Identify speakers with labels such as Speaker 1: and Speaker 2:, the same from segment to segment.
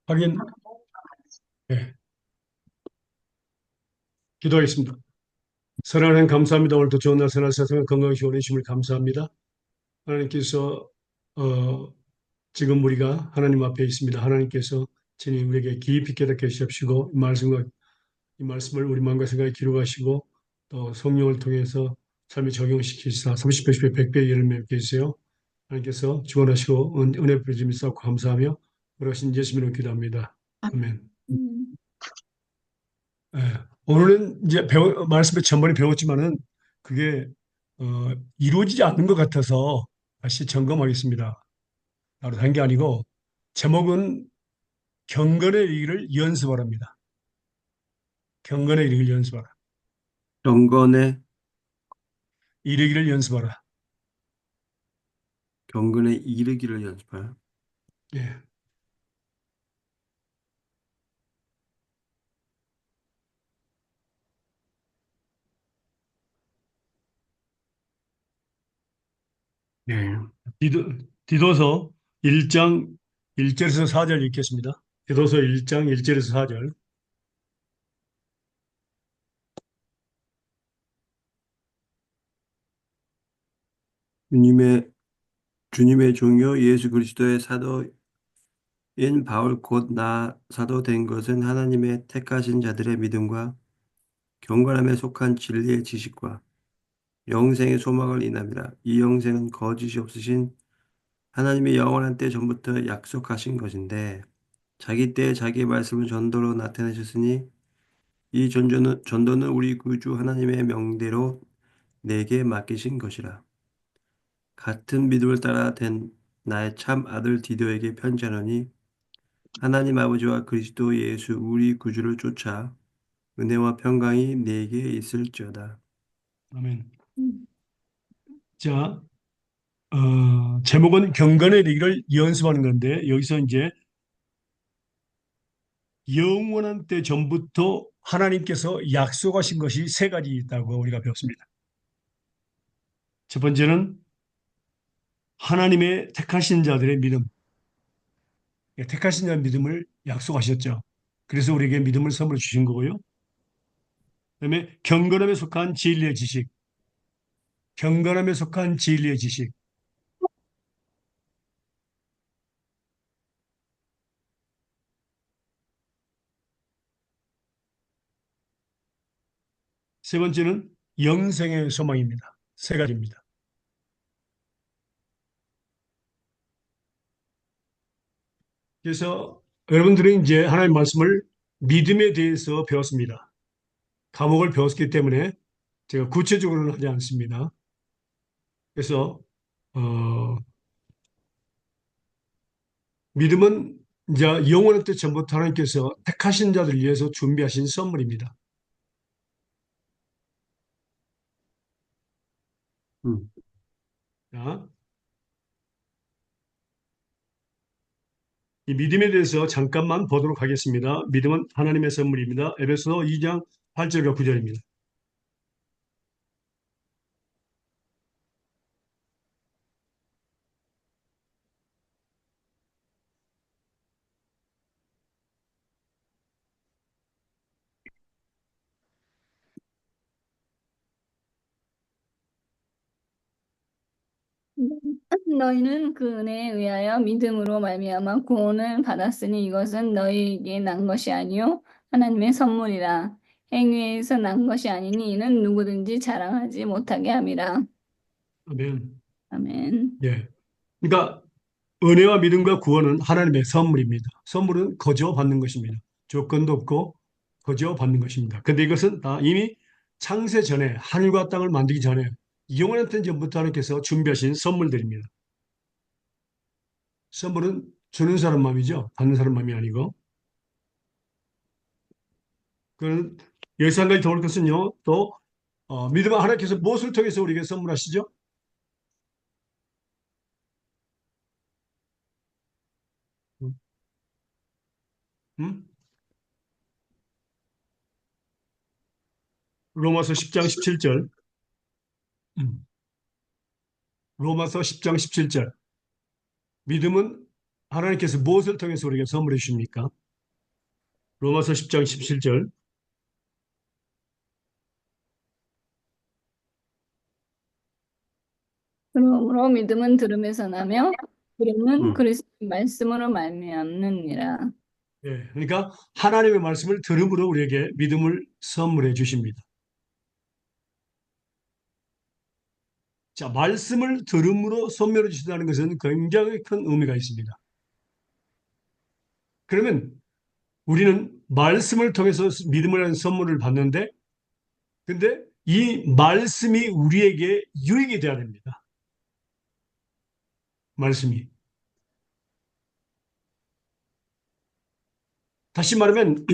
Speaker 1: 하긴, 예, 기도하겠습니다. 선하나님 감사합니다. 오늘도 좋은 날 선한 세상을 건강하시고 오는 주님을 감사합니다. 하나님께서 어, 지금 우리가 하나님 앞에 있습니다. 하나님께서 주님 우리에게 깊이 깨닫게 하시옵시고 이 말씀을 우리 마음과 생각에 기록하시고 또 성령을 통해서 삶에 적용시키시사 30배, 10배, 100배 이를 맺게 해주세요. 하나님께서 주원하시고 은혜 부르심이 쌓고 감사하며 그러신 예수님으로 기도합니다. 아멘.
Speaker 2: 음,
Speaker 1: 예. 오늘은 이제 말씀에 전번에 배웠지만은 그게 이루어지지 않는 것 같아서 다시 점검하겠습니다. 바로 한 게 아니고 제목은 경건의 이기를 연습하랍니다. 경건의 이기를 연습하라.
Speaker 3: 경건의
Speaker 1: 이르기를 연습하라.
Speaker 3: 경건에 이르기를 연습하라.
Speaker 1: 예.
Speaker 3: 네.
Speaker 1: 디도, 디도서 1장 1절에서 4절 읽겠습니다. 디도서 1장 1절에서 4절.
Speaker 3: 주님의 주님의 종요 예수 그리스도의 사도인 바울 곧 나 사도 된 것은 하나님의 택하신 자들의 믿음과 경건함에 속한 진리의 지식과 영생의 소망을 인함이라. 이 영생은 거짓이 없으신 하나님의 영원한 때 전부터 약속하신 것인데 자기 때에 자기의 말씀을 전도로 나타내셨으니 이 전도는 우리 구주 하나님의 명대로 내게 맡기신 것이라. 같은 믿음을 따라 된 나의 참 아들 디도에게 편지하노니 하나님 아버지와 그리스도 예수 우리 구주를 쫓아 은혜와 평강이 내게 있을지어다.
Speaker 1: 아멘.
Speaker 2: 음,
Speaker 1: 자, 제목은 경건의 이르기를 연습하는 건데 여기서 이제 영원한 때 전부터 하나님께서 약속하신 것이 세 가지 있다고 우리가 배웠습니다. 첫 번째는 하나님의 택하신 자들의 믿음. 택하신 자의 믿음을 약속하셨죠. 그래서 우리에게 믿음을 선물로 주신 거고요. 그다음에 경건함에 속한 진리의 지식. 경건함에 속한 진리의 지식. 세 번째는 영생의 소망입니다. 세 가지입니다. 그래서 여러분들은 이제 하나님 말씀을 믿음에 대해서 배웠습니다. 과목을 배웠기 때문에 제가 구체적으로는 하지 않습니다. 그래서 어, 믿음은 이제 영원한 때 전부터 하나님께서 택하신 자들 위해서 준비하신 선물입니다.
Speaker 3: 음.
Speaker 1: 자, 이 믿음에 대해서 잠깐만 보도록 하겠습니다. 믿음은 하나님의 선물입니다. 에베소 2장 8절과 9절입니다.
Speaker 2: 너희는 그 은혜에 의하여 믿음으로 말미암아 구원을 받았으니 이것은 너희에게 난 것이 아니요 하나님의 선물이라. 행위에서 난 것이 아니니 이는 누구든지 자랑하지 못하게 함이라.
Speaker 1: 아멘.
Speaker 2: 아멘.
Speaker 1: 예. 그러니까 은혜와 믿음과 구원은 하나님의 선물입니다. 선물은 거저 받는 것입니다. 조건도 없고 거저 받는 것입니다. 근데 이것은 다 이미 창세 전에 하늘과 땅을 만들기 전에 영원한 때 전부터 하나님께서 준비하신 선물들입니다. 선물은 주는 사람 마음이죠. 받는 사람 마음이 아니고. 그는 여기서 한 가지 더 올 것은요. 또 믿음 하나님께서 무엇을 통해서 우리에게 선물하시죠? 음? 음? 로마서 10장 17절. 음. 로마서 10장 17절. 믿음은 하나님께서 무엇을 통해서 우리에게 선물해 주십니까? 로마서 10장 17절.
Speaker 2: 그러므로 믿음은 들음에서 나며 들음은
Speaker 3: 음,
Speaker 2: 그리스도의 말씀으로 말미암느니라.
Speaker 1: 예, 그러니까 하나님의 말씀을 들음으로 우리에게 믿음을 선물해 주십니다. 자, 말씀을 들음으로 선물해 주신다는 것은 굉장히 큰 의미가 있습니다. 그러면 우리는 말씀을 통해서 믿음을 하는 선물을 받는데, 근데 이 말씀이 우리에게 유익이 되어야 됩니다. 말씀이. 다시 말하면,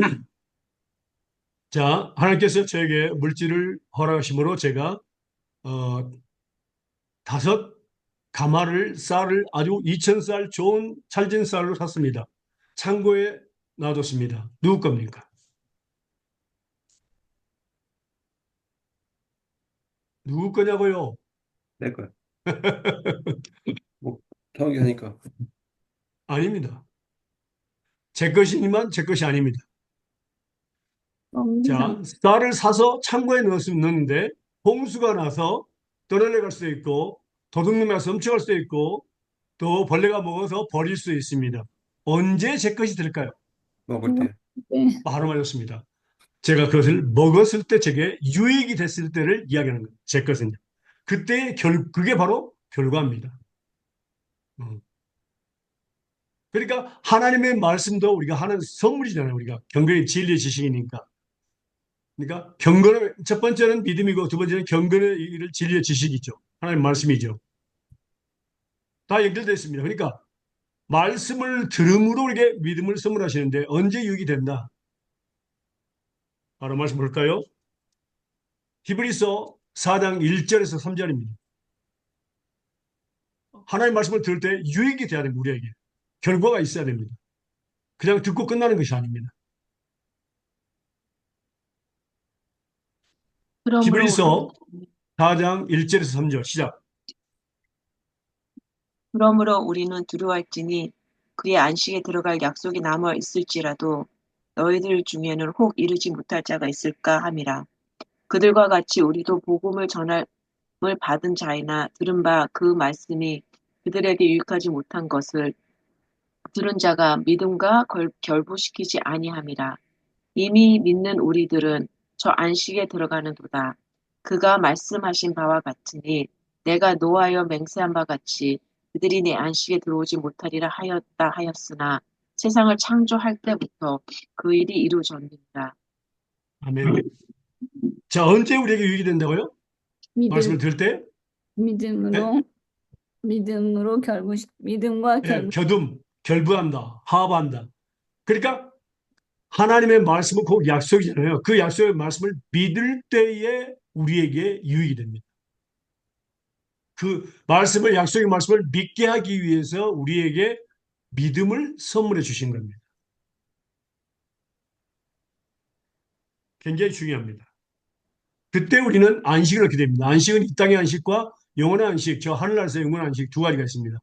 Speaker 1: 자, 하나님께서 저에게 물질을 허락하심으로 제가, 어, 5가마를 쌀을 아주 2000쌀 좋은 찰진 쌀로 샀습니다. 창고에 놔뒀습니다. 누구 겁니까? 누구 거냐고요?
Speaker 3: 내 거야. 뭐, 형이 하니까.
Speaker 1: 아닙니다. 제 것이니만 제 것이 아닙니다.
Speaker 2: 엄한
Speaker 1: 자, 쌀을 사서 창고에 넣었는데 홍수가 나서 떠내려갈 수도 있고 도둑놈이 와서 훔쳐갈 수도 있고 또 벌레가 먹어서 버릴 수 있습니다. 언제 제 것이 될까요?
Speaker 3: 먹을 때.
Speaker 2: 때
Speaker 1: 바로 맞았습니다. 제가 그것을 먹었을 때 제게 유익이 됐을 때를 이야기하는 거예요. 제 것은요. 그게 바로 결과입니다. 음. 그러니까 하나님의 말씀도 우리가 하는 선물이잖아요. 우리가 경건의 진리의 지식이니까. 그러니까 경건의 첫 번째는 믿음이고 두 번째는 경건의 일을 진리의 지식이죠. 하나님 말씀이죠. 다 연결되어 있습니다. 그러니까 말씀을 들음으로 우리에게 믿음을 선물하시는데 언제 유익이 된다? 바로 말씀 볼까요? 히브리서 4장 1절에서 3절입니다. 하나님 말씀을 들을 때 유익이 돼야 됩니다. 우리에게. 결과가 있어야 됩니다. 그냥 듣고 끝나는 것이 아닙니다.
Speaker 4: 그러므로 우리는
Speaker 1: 히브리서 4장 1절에서 3절 시작.
Speaker 4: 그러므로 우리는 두려워할지니 그의 안식에 들어갈 약속이 남아 있을지라도 너희들 중에는 혹 이르지 못할 자가 있을까 함이라. 그들과 같이 우리도 복음을 전함을 받은 자이나 들은 바 그 말씀이 그들에게 유익하지 못한 것을 들은 자가 믿음과 결부시키지 아니함이라. 이미 믿는 우리들은 저 안식에 들어가는도다. 그가 말씀하신 바와 같으니 내가 노하여 맹세한 바 같이 그들이 내 안식에 들어오지 못하리라 하였다 하였으나 세상을 창조할 때부터 그 일이 이루어졌느니라.
Speaker 1: 아멘. 자, 언제 우리에게 유익이 된다고요?
Speaker 2: 믿음
Speaker 1: 말씀을 들을 때? 예?
Speaker 2: 믿음으로 믿음과
Speaker 1: 예,
Speaker 2: 결부
Speaker 1: 결부한다, 화합한다. 그러니까 하나님의 말씀은 곧 약속이잖아요. 그 약속의 말씀을 믿을 때에 우리에게 유익이 됩니다. 그 약속의 말씀을 믿게 하기 위해서 우리에게 믿음을 선물해 주신 겁니다. 굉장히 중요합니다. 그때 우리는 안식을 얻게 됩니다. 안식은 이 땅의 안식과 영원의 안식, 저 하늘나라에서 영원의 안식 두 가지가 있습니다.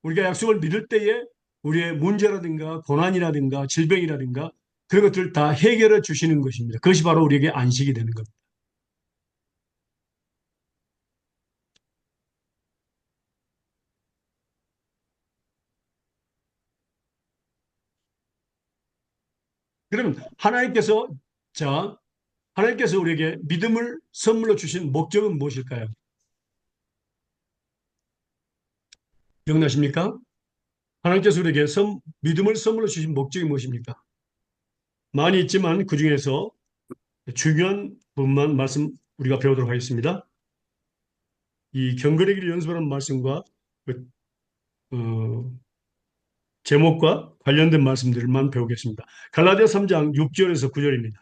Speaker 1: 우리가 약속을 믿을 때에 우리의 문제라든가 고난이라든가 질병이라든가 그런 것들을 다 해결해 주시는 것입니다. 그것이 바로 우리에게 안식이 되는 겁니다. 그러면 자, 하나님께서 우리에게 믿음을 선물로 주신 목적은 무엇일까요? 기억나십니까? 하나님께서 우리에게 믿음을 선물로 주신 목적이 무엇입니까? 많이 있지만 그 중에서 중요한 부분만 우리가 배우도록 하겠습니다. 이 경건의 길을 연습하는 말씀과 그, 어, 제목과 관련된 말씀들만 배우겠습니다. 갈라디아 3장 6절에서 9절입니다.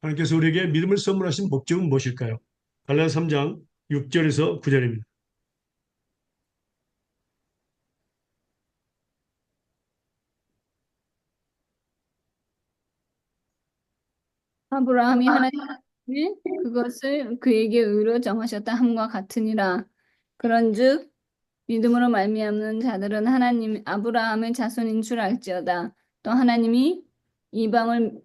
Speaker 1: 하나님께서 우리에게 믿음을 선물하신 목적은 무엇일까요? 갈라디아 3장 6절에서 9절입니다.
Speaker 2: 아브라함이 하나님의 그것을 그에게 의로 정하셨다 함과 같으니라. 그런즉 믿음으로 말미암는 자들은 하나님 아브라함의 자손인 줄 알지어다. 또 하나님이 이방을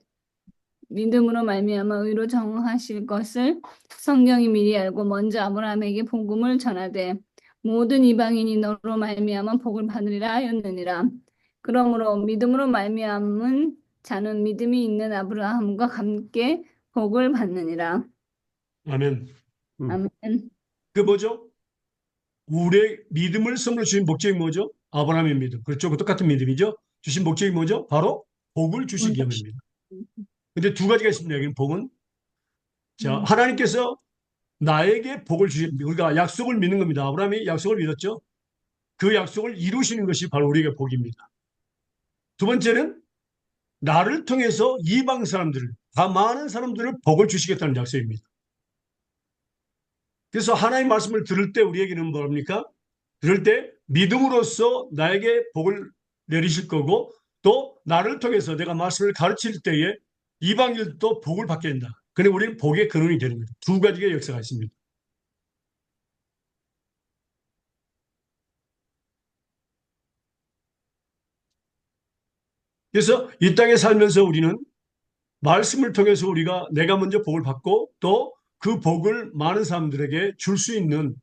Speaker 2: 믿음으로 말미암아 의로 정하실 것을 성경이 미리 알고 먼저 아브라함에게 복음을 전하되 모든 이방인이 너로 말미암아 복을 받으리라 하였느니라. 그러므로 믿음으로 말미암은 자는 믿음이 있는 아브라함과 함께 복을 받느니라.
Speaker 1: 아멘.
Speaker 2: 아멘.
Speaker 1: 그 뭐죠? 우리의 믿음을 선물로 주신 목적이 뭐죠? 아브라함의 믿음. 그렇죠. 그 똑같은 믿음이죠. 주신 목적이 뭐죠? 바로 복을 주시기 위함입니다. 근데 두 가지가 있습니다. 여기는 복은. 자, 하나님께서 나에게 복을 주신, 우리가 약속을 믿는 겁니다. 아브라함이 약속을 믿었죠. 그 약속을 이루시는 것이 바로 우리에게 복입니다. 두 번째는 나를 통해서 이방 사람들을, 다 많은 사람들을 복을 주시겠다는 약속입니다. 그래서 하나님의 말씀을 들을 때 우리에게는 뭡니까? 들을 때 믿음으로써 나에게 복을 내리실 거고 또 나를 통해서 내가 말씀을 가르칠 때에 이방인들도 복을 받게 된다. 그런데 우리는 복의 근원이 되는 거죠. 두 가지의 역사가 있습니다. 그래서 이 땅에 살면서 우리는 말씀을 통해서 우리가 내가 먼저 복을 받고 또 그 복을 많은 사람들에게 줄 수 있는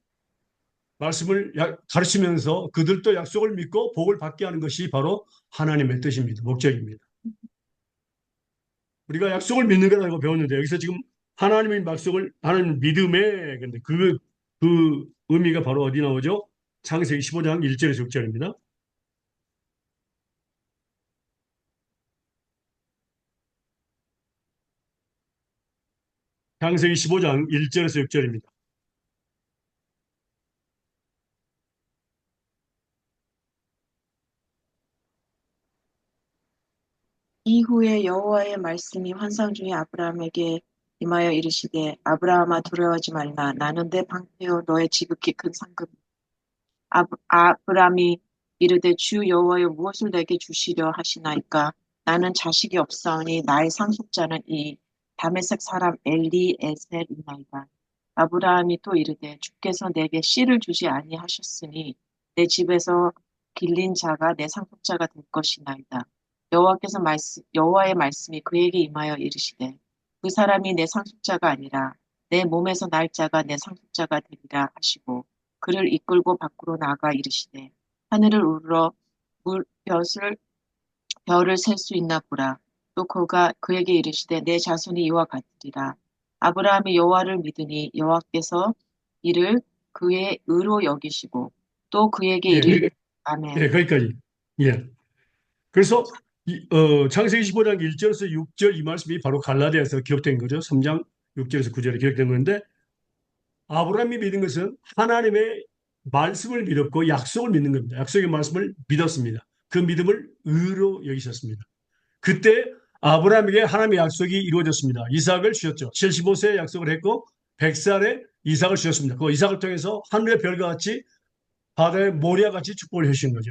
Speaker 1: 말씀을 가르치면서 그들도 약속을 믿고 복을 받게 하는 것이 바로 하나님의 뜻입니다. 목적입니다. 우리가 약속을 믿는 거라고 배웠는데 여기서 지금 하나님의 약속을 하나님 믿음에 근데 그 의미가 바로 어디 나오죠? 창세기 15장 1절에서 6절입니다. 창세기 15장 1절에서 6절입니다.
Speaker 4: 이후에 여호와의 말씀이 환상 중에 아브라함에게 임하여 이르시되 아브라함아 두려워하지 말라. 나는 내 방패요 너의 지극히 큰 상급. 아브라함이 이르되 주 여호와여 무엇을 내게 주시려 하시나이까. 나는 자식이 없사오니 나의 상속자는 이 다메섹 사람 엘리에셀이나이다. 아브라함이 또 이르되 주께서 내게 씨를 주지 아니하셨으니 내 집에서 길린 자가 내 상속자가 될 것이나이다. 여호와의 말씀이 그에게 임하여 이르시되 그 사람이 내 상속자가 아니라 내 몸에서 날 자가 내 상속자가 되리라 하시고 그를 이끌고 밖으로 나가 이르시되 하늘을 우러러 별을 셀 수 있나 보라. 또 그가 그에게 이르시되 내 자손이 이와 같으리라. 아브라함이 여호와를 믿으니 여호와께서 이를 그의 의로 여기시고 또 그에게
Speaker 1: 예,
Speaker 4: 이르시되 아멘.
Speaker 1: 예, 거기까지. 예. 그래서 창세기 15장 1절에서 6절 이 말씀이 바로 갈라디아에서 기록된 거죠. 3장 6절에서 9절에 기록된 건데 아브라함이 믿은 것은 하나님의 말씀을 믿었고 약속을 믿는 겁니다. 약속의 말씀을 믿었습니다. 그 믿음을 의로 여기셨습니다. 그때 아브라함에게 하나님의 약속이 이루어졌습니다. 이삭을 주셨죠. 75세에 약속을 했고 100살에 이삭을 주셨습니다. 그 이삭을 통해서 하늘의 별과 같이 바다의 모래와 같이 축복을 해주신 거죠.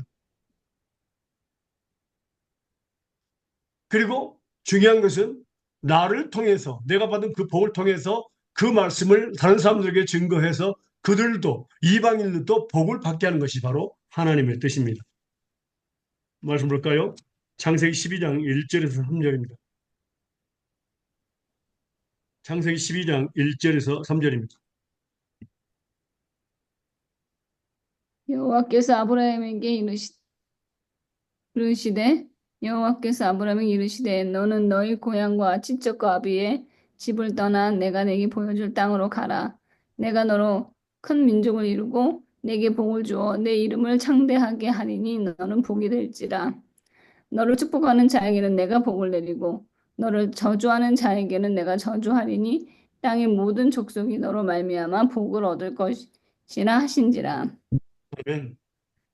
Speaker 1: 그리고 중요한 것은 나를 통해서 내가 받은 그 복을 통해서 그 말씀을 다른 사람들에게 증거해서 그들도 이방인들도 복을 받게 하는 것이 바로 하나님의 뜻입니다. 말씀 볼까요? 창세기 12장 1절에서 3절입니다. 창세기 12장 1절에서 3절입니다.
Speaker 2: 여호와께서 아브라함에게 이르시되 여호와께서 아브라함에게 이르시되 너는 너희 고향과 친척과 아비의 집을 떠나 내가 내게 보여줄 땅으로 가라. 내가 너로 큰 민족을 이루고 내게 복을 주어 내 이름을 창대하게 하리니 너는 복이 될지라. 너를 축복하는 자에게는 내가 복을 내리고 너를 저주하는 자에게는 내가 저주하리니 땅의 모든 족속이 너로 말미암아 복을 얻을 것이라 하신지라.
Speaker 1: 아멘.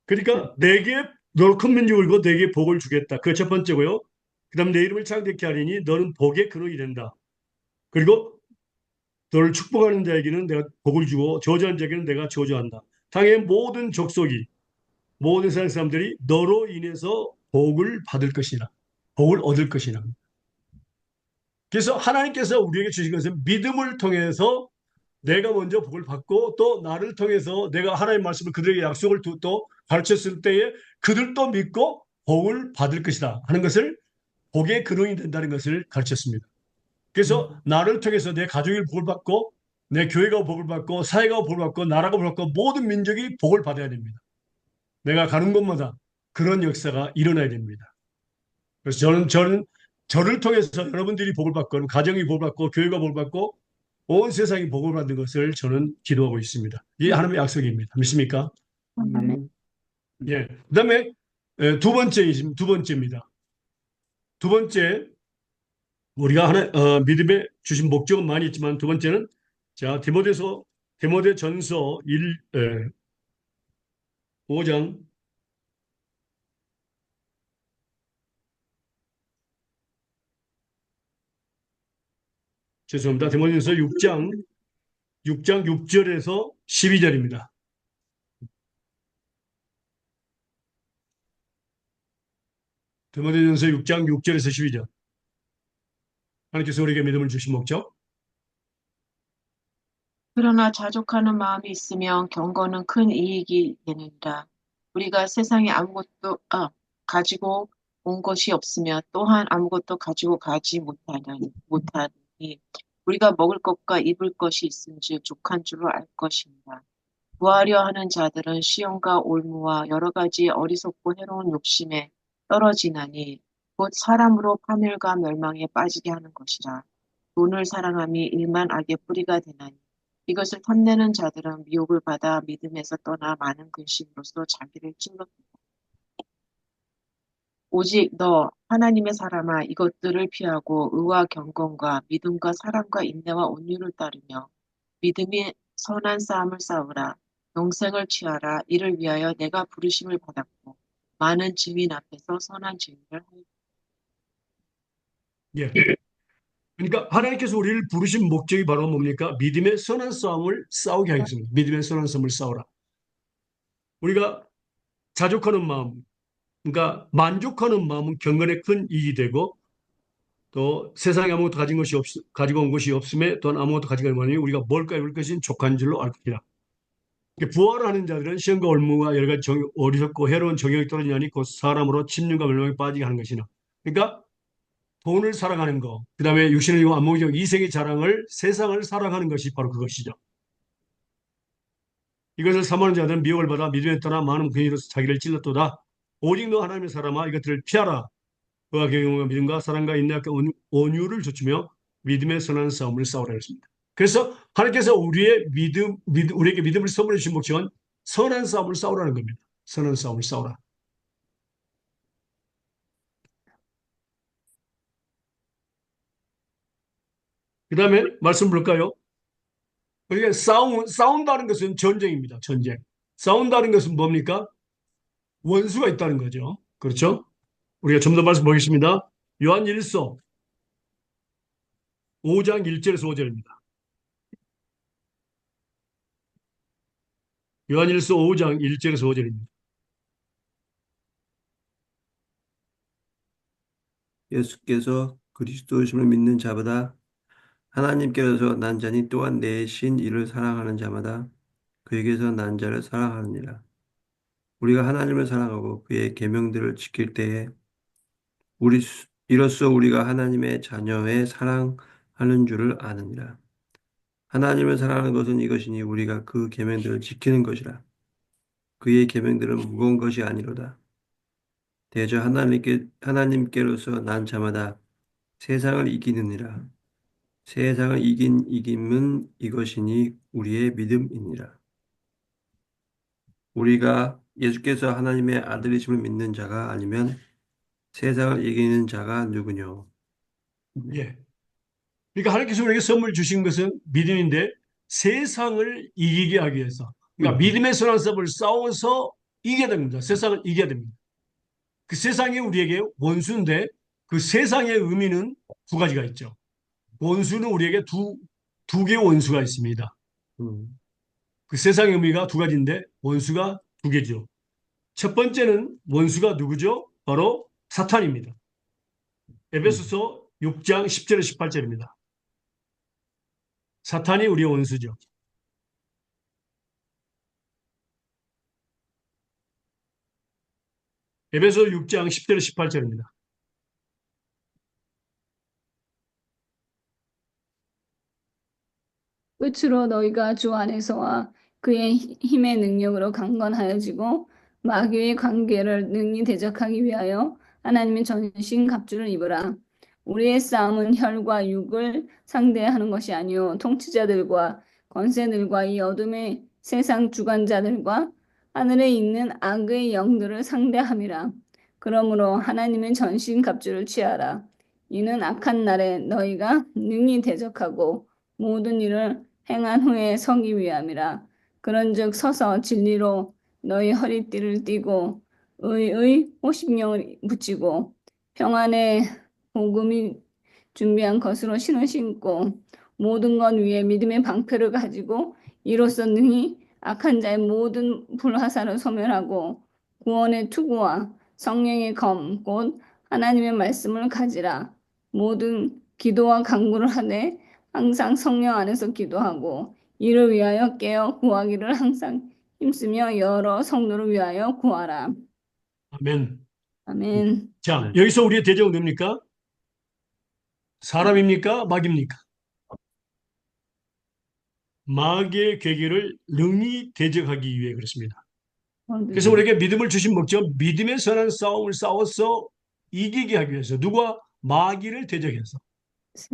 Speaker 1: 그러니까 내게 너를 큰 민족을 이고 내게 복을 주겠다. 그 첫 번째고요. 그다음 내 이름을 창대케 하리니 너는 복의 근원이 된다. 그리고 너를 축복하는 자에게는 내가 복을 주고 저주하는 자에게는 내가 저주한다. 땅의 모든 족속이 모든 세상 사람들이 너로 인해서 복을 받을 것이라. 복을 얻을 것이라. 그래서 하나님께서 우리에게 주신 것은 믿음을 통해서 내가 먼저 복을 받고 또 나를 통해서 내가 하나님의 말씀을 그들에게 약속을 또 가르쳤을 때에 그들도 믿고 복을 받을 것이다 하는 것을 복의 근원이 된다는 것을 가르쳤습니다. 그래서 나를 통해서 내 가족이 복을 받고 내 교회가 복을 받고 사회가 복을 받고 나라가 복을 받고 모든 민족이 복을 받아야 됩니다. 내가 가는 곳마다 그런 역사가 일어나야 됩니다. 그래서 저는 저를 통해서 여러분들이 복을 받고 가정이 복을 받고 교회가 복을 받고 온 세상이 복을 받는 것을 저는 기도하고 있습니다. 이게 하나님의 약속입니다. 믿습니까?
Speaker 2: 아멘.
Speaker 1: 예. 그다음에 두 번째입니다. 두 번째 우리가 믿음에 주신 목적은 많이 있지만 두 번째는 자 디모데전서 5장 죄송합니다. 디모데전서 6장 6절에서 12절입니다. 디모데전서 6장 6절에서 12절. 하나님께서 우리에게 믿음을 주신 목적.
Speaker 4: 그러나 자족하는 마음이 있으면 경건은 큰 이익이 되느니라. 우리가 세상에 아무것도 가지고 온 것이 없으며 또한 아무것도 가지고 가지 못하니 우리가 먹을 것과 입을 것이 있은즉 족한 줄로 알 것입니다. 구하려 하는 자들은 시험과 올무와 여러 가지 어리석고 해로운 욕심에 떨어지나니 곧 사람으로 파멸과 멸망에 빠지게 하는 것이라. 돈을 사랑함이 일만 악의 뿌리가 되나니 이것을 탐내는 자들은 미혹을 받아 믿음에서 떠나 많은 근심으로써 자기를 찔렀다. 오직 너 하나님의 사람아 이것들을 피하고 의와 경건과 믿음과 사랑과 인내와 온유를 따르며 믿음이 선한 싸움을 싸우라. 영생을 취하라. 이를 위하여 내가 부르심을 받았고 많은 증인 앞에서 선한 증인을 하였다.
Speaker 1: 예. 그러니까 하나님께서 우리를 부르신 목적이 바로 뭡니까? 믿음의 선한 싸움을 싸우게 하겠습니다. 믿음의 선한 싸움을 싸우라. 우리가 자족하는 마음, 그러니까 만족하는 마음은 경건에 큰 이익이 되고 또 세상에 아무것도 가지고 온 것이 없음에 또한 아무것도 가지고 온 것이 우리가 뭘까 입을 것인 족한 줄로 알것이라. 부활하는 자들은 시험과 올무와 여러 가지 어리석고 해로운 정욕이 떨어지냐니 곧 사람으로 침륜과 멸망에 빠지게 하는 것이나. 그러니까 돈을 사랑하는 거, 그 다음에 육신을 이용 안목적 이생의 자랑을 세상을 사랑하는 것이 바로 그것이죠. 이것을 사모하는 자들은 미혹을 받아 믿음에 떠나 많은 괜히로서 자기를 찔렀도다. 오직 너 하나님의 사람아 이것들을 피하라. 그와 경영과 믿음과 사랑과 인내와 온유를 좇으며 믿음의 선한 싸움을 싸우라 했습니다. 그래서 하나님께서 우리에게 믿음을 선물해 주신 목적은 선한 싸움을 싸우라는 겁니다. 선한 싸움을 싸우라. 그 다음에 말씀 볼까요? 그러니까 싸운다는 것은 전쟁입니다. 전쟁. 싸운다는 것은 뭡니까? 원수가 있다는 거죠. 그렇죠? 우리가 좀 더 말씀 보겠습니다. 요한 1서 5장 1절에서 5절입니다. 요한 1서 5장 1절에서 5절입니다.
Speaker 3: 예수께서 그리스도이심을 믿는 자보다 하나님께서 난 자니 또한 내신 이를 사랑하는 자마다 그에게서 난 자를 사랑하느니라. 우리가 하나님을 사랑하고 그의 계명들을 지킬 때에 이로써 우리가 하나님의 자녀의 사랑하는 줄을 아느니라. 하나님을 사랑하는 것은 이것이니 우리가 그 계명들을 지키는 것이라. 그의 계명들은 무거운 것이 아니로다. 대저 하나님께로서 난 자마다 세상을 이기느니라. 세상을 이긴 이김은 이것이니 우리의 믿음이니라. 우리가 예수께서 하나님의 아들이심을 믿는 자가 아니면 세상을 이기는 자가 누구뇨?
Speaker 1: 예. 그러니까 하나님께서 우리에게 선물 주신 것은 믿음인데 세상을 이기게 하기 위해서. 그러니까 믿음의 선한 싸움을 싸워서 이겨야 됩니다. 세상을 이겨야 됩니다. 그 세상이 우리에게 원수인데 그 세상의 의미는 두 가지가 있죠. 원수는 우리에게 두 개의 원수가 있습니다. 그 세상의 의미가 두 가지인데 원수가 두 개죠. 첫 번째는 원수가 누구죠? 바로 사탄입니다. 에베소서 6장 10절에 18절입니다. 사탄이 우리의 원수죠. 에베소 6장 10절 18절입니다.
Speaker 2: 끝으로 너희가 주 안에서와 그의 힘의 능력으로 강건하여지고 마귀의 관계를 능히 대적하기 위하여 하나님의 전신 갑주를 입으라. 우리의 싸움은 혈과 육을 상대하는 것이 아니요 통치자들과 권세들과 이 어둠의 세상 주관자들과 하늘에 있는 악의 영들을 상대함이라. 그러므로 하나님의 전신 갑주를 취하라. 이는 악한 날에 너희가 능히 대적하고 모든 일을 행한 후에 서기 위함이라. 그런즉 서서 진리로 너희 허리띠를 띠고 의의 호심령을 붙이고 평안의 복음이 준비한 것으로 신을 신고 모든 것 위에 믿음의 방패를 가지고 이로써 능히 악한 자의 모든 불화살을 소멸하고 구원의 투구와 성령의 검, 곧 하나님의 말씀을 가지라. 모든 기도와 간구를 하되 항상 성령 안에서 기도하고 이를 위하여 깨어 구하기를 항상 힘쓰며 여러 성도를 위하여 구하라.
Speaker 1: 아멘.
Speaker 2: 아멘.
Speaker 1: 자, 여기서 우리의 대적은 뭡니까? 사람입니까? 마귀입니까? 마귀의 괴계를 능히 대적하기 위해 그렇습니다. 그래서 우리에게 믿음을 주신 목적, 믿음의 선한 싸움을 싸워서 이기게 하기 위해서 누가 마귀를 대적해서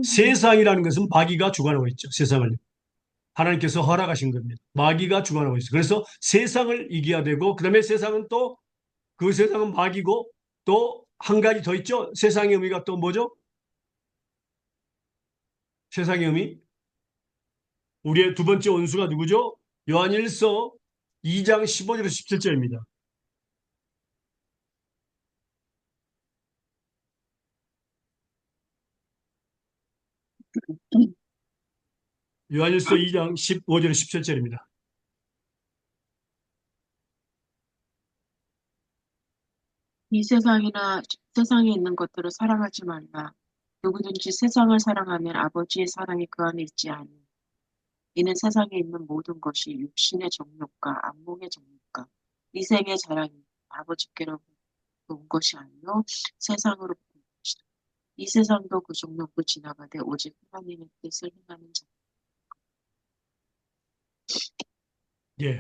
Speaker 1: 세상이라는 것은 마귀가 주관하고 있죠. 세상을 하나님께서 허락하신 겁니다. 마귀가 주관하고 있어요. 그래서 세상을 이겨야 되고 그다음에 세상은 또 그 세상은 마귀고 또 한 가지 더 있죠. 세상의 의미가 또 뭐죠? 세상의 의미? 우리의 두 번째 원수가 누구죠? 요한일서 2장 15절에서 17절입니다. 요한일서 2장 15절에서 17절입니다.
Speaker 4: 이 세상이나 세상에 있는 것들을 사랑하지 말라. 누구든지 세상을 사랑하면 아버지의 사랑이 그 안에 있지 아니. 이는 세상에 있는 모든 것이 육신의 정욕과 안목의 정욕과 이생의 자랑이 아버지께로부터 온 것이 아니요 세상으로부터 온 것이다. 이 세상도 그 정욕도 지나가되 오직 하나님의 뜻을 행하는 자.
Speaker 1: 예.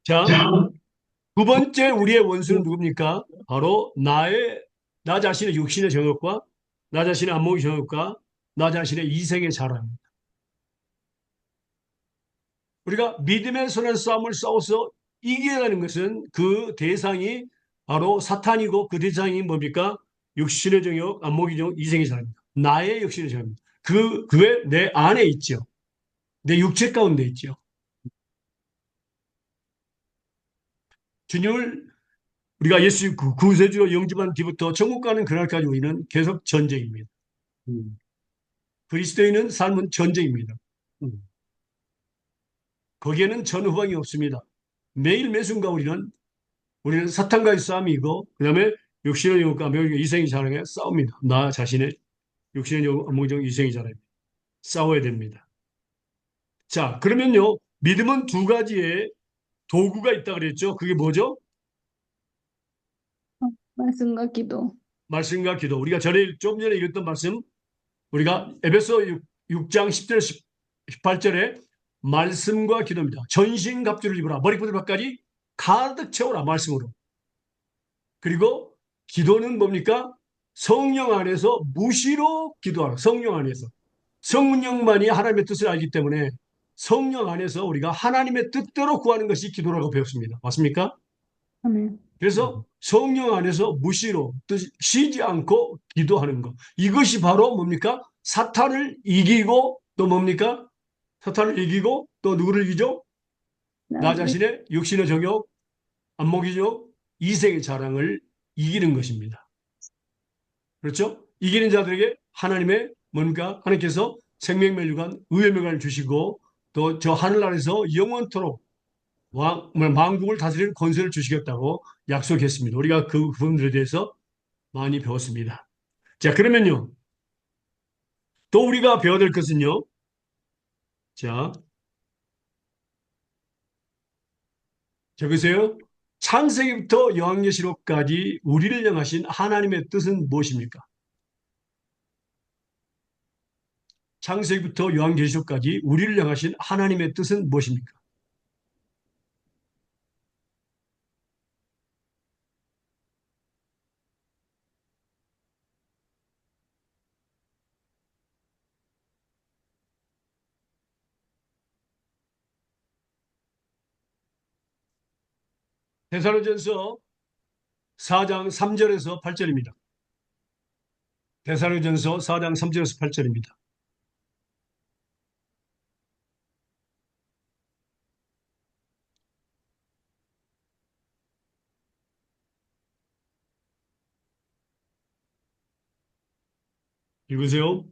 Speaker 1: 자, 두 번째 우리의 원수는 누굽니까? 바로 나 자신의 육신의 정욕과 나 자신의 안목의 정욕과 나 자신의 이생의 자랑입니다. 우리가 믿음의 선한 싸움을 싸워서 이겨내는 것은 그 대상이 바로 사탄이고 그 대상이 뭡니까? 육신의 정욕, 안목의 정욕, 이생의 자랑입니다. 나의 육신의 정욕입니다. 그게 내 안에 있죠. 내 육체 가운데 있죠. 주님을 우리가 예수 구세주로 영접한 뒤부터 천국 가는 그날까지 우리는 계속 전쟁입니다. 그리스도인은 삶은 전쟁입니다. 거기에는 전후방이 없습니다. 매일 매순간 우리는 사탄과의 싸움이고 그다음에 육신의 영과 명의 이생의 자랑에 싸웁니다. 나 자신의 육신의 영, 안목적 이생의 자랑입니다. 싸워야 됩니다. 자, 그러면요. 믿음은 두 가지의 도구가 있다 그랬죠. 그게 뭐죠?
Speaker 2: 말씀과 기도.
Speaker 1: 말씀과 기도. 우리가 좀 전에 읽었던 말씀, 우리가 에베소 6장 10절 18절에 말씀과 기도입니다. 전신갑주를 입으라. 머리부터 발까지 가득 채워라. 말씀으로. 그리고 기도는 뭡니까? 성령 안에서 무시로 기도하라. 성령 안에서. 성령만이 하나님의 뜻을 알기 때문에 성령 안에서 우리가 하나님의 뜻대로 구하는 것이 기도라고 배웠습니다. 맞습니까?
Speaker 2: 아멘.
Speaker 1: 그래서 성령 안에서 무시로 쉬지 않고 기도하는 것. 이것이 바로 뭡니까? 사탄을 이기고 또 뭡니까? 사탄을 이기고 또 누구를 이기죠? 나 자신의 육신의 정욕, 안목의 정욕, 이생의 자랑을 이기는 것입니다. 그렇죠? 이기는 자들에게 하나님의 뭔가 하나님께서 생명멸류관, 의회멸관을 주시고 또 저 하늘나라에서 영원토록 만국을 다스리는 권세를 주시겠다고 약속했습니다. 우리가 그 부분들에 대해서 많이 배웠습니다. 자, 그러면요. 또 우리가 배워야 될 것은요. 자, 적으세요. 창세기부터 요한계시록까지 우리를 향하신 하나님의 뜻은 무엇입니까? 창세기부터 요한계시록까지 우리를 향하신 하나님의 뜻은 무엇입니까? 데살로니가전서 4장 3절에서 8절입니다. 데살로니가전서 4장 3절에서 8절입니다. 읽으세요.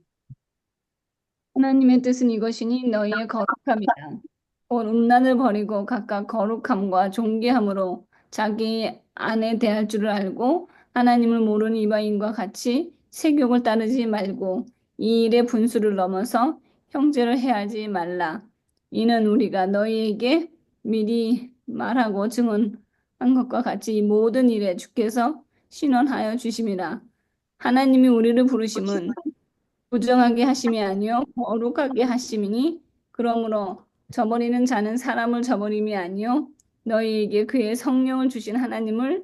Speaker 2: 하나님의 뜻은 이것이니 너희의 거룩함이라. 곧 음란을 버리고 각각 거룩함과 존귀함으로 자기 안에 대할 줄을 알고 하나님을 모르는 이방인과 같이 세욕을 따르지 말고 이 일의 분수를 넘어서 형제를 해하지 말라. 이는 우리가 너희에게 미리 말하고 증언한 것과 같이 이 모든 일에 주께서 신원하여 주심이라. 하나님이 우리를 부르심은 부정하게 하심이 아니요 거룩하게 하심이니 그러므로 저버리는 자는 사람을 저버림이 아니요 너희에게 그의 성령을 주신 하나님을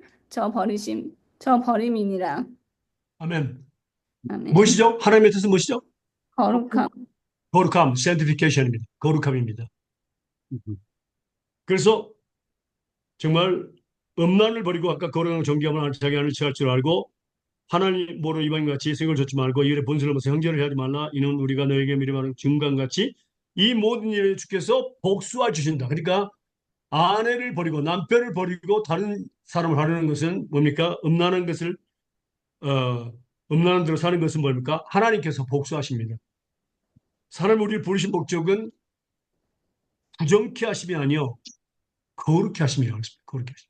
Speaker 2: 저버림이니라.
Speaker 1: 아멘.
Speaker 2: 아멘.
Speaker 1: 무엇이죠? 하나님의 뜻은 무엇이죠?
Speaker 2: 거룩함.
Speaker 1: 거룩함, sanctification입니다. 거룩함입니다. 그래서 정말 음란을 버리고 아까 거룩한 존귀함을 자기 안을 취할 줄 알고 하나님 모르는 이방인과 같이 생을 줬지 말고 이 일에 본수를 넘어서 형제를 하지 말라. 이는 우리가 너에게 미리 말한 증강같이 이 모든 일에 주께서 복수해 주신다. 그러니까 아내를 버리고 남편을 버리고 다른 사람을 하려는 것은 뭡니까? 음란한 것을 음란한 대로 사는 것은 뭡니까? 하나님께서 복수하십니다. 사람을 우리를 부르신 목적은 부정케 하심이 아니요 거룩케 하심이라고 했습니다. 거룩케 하심.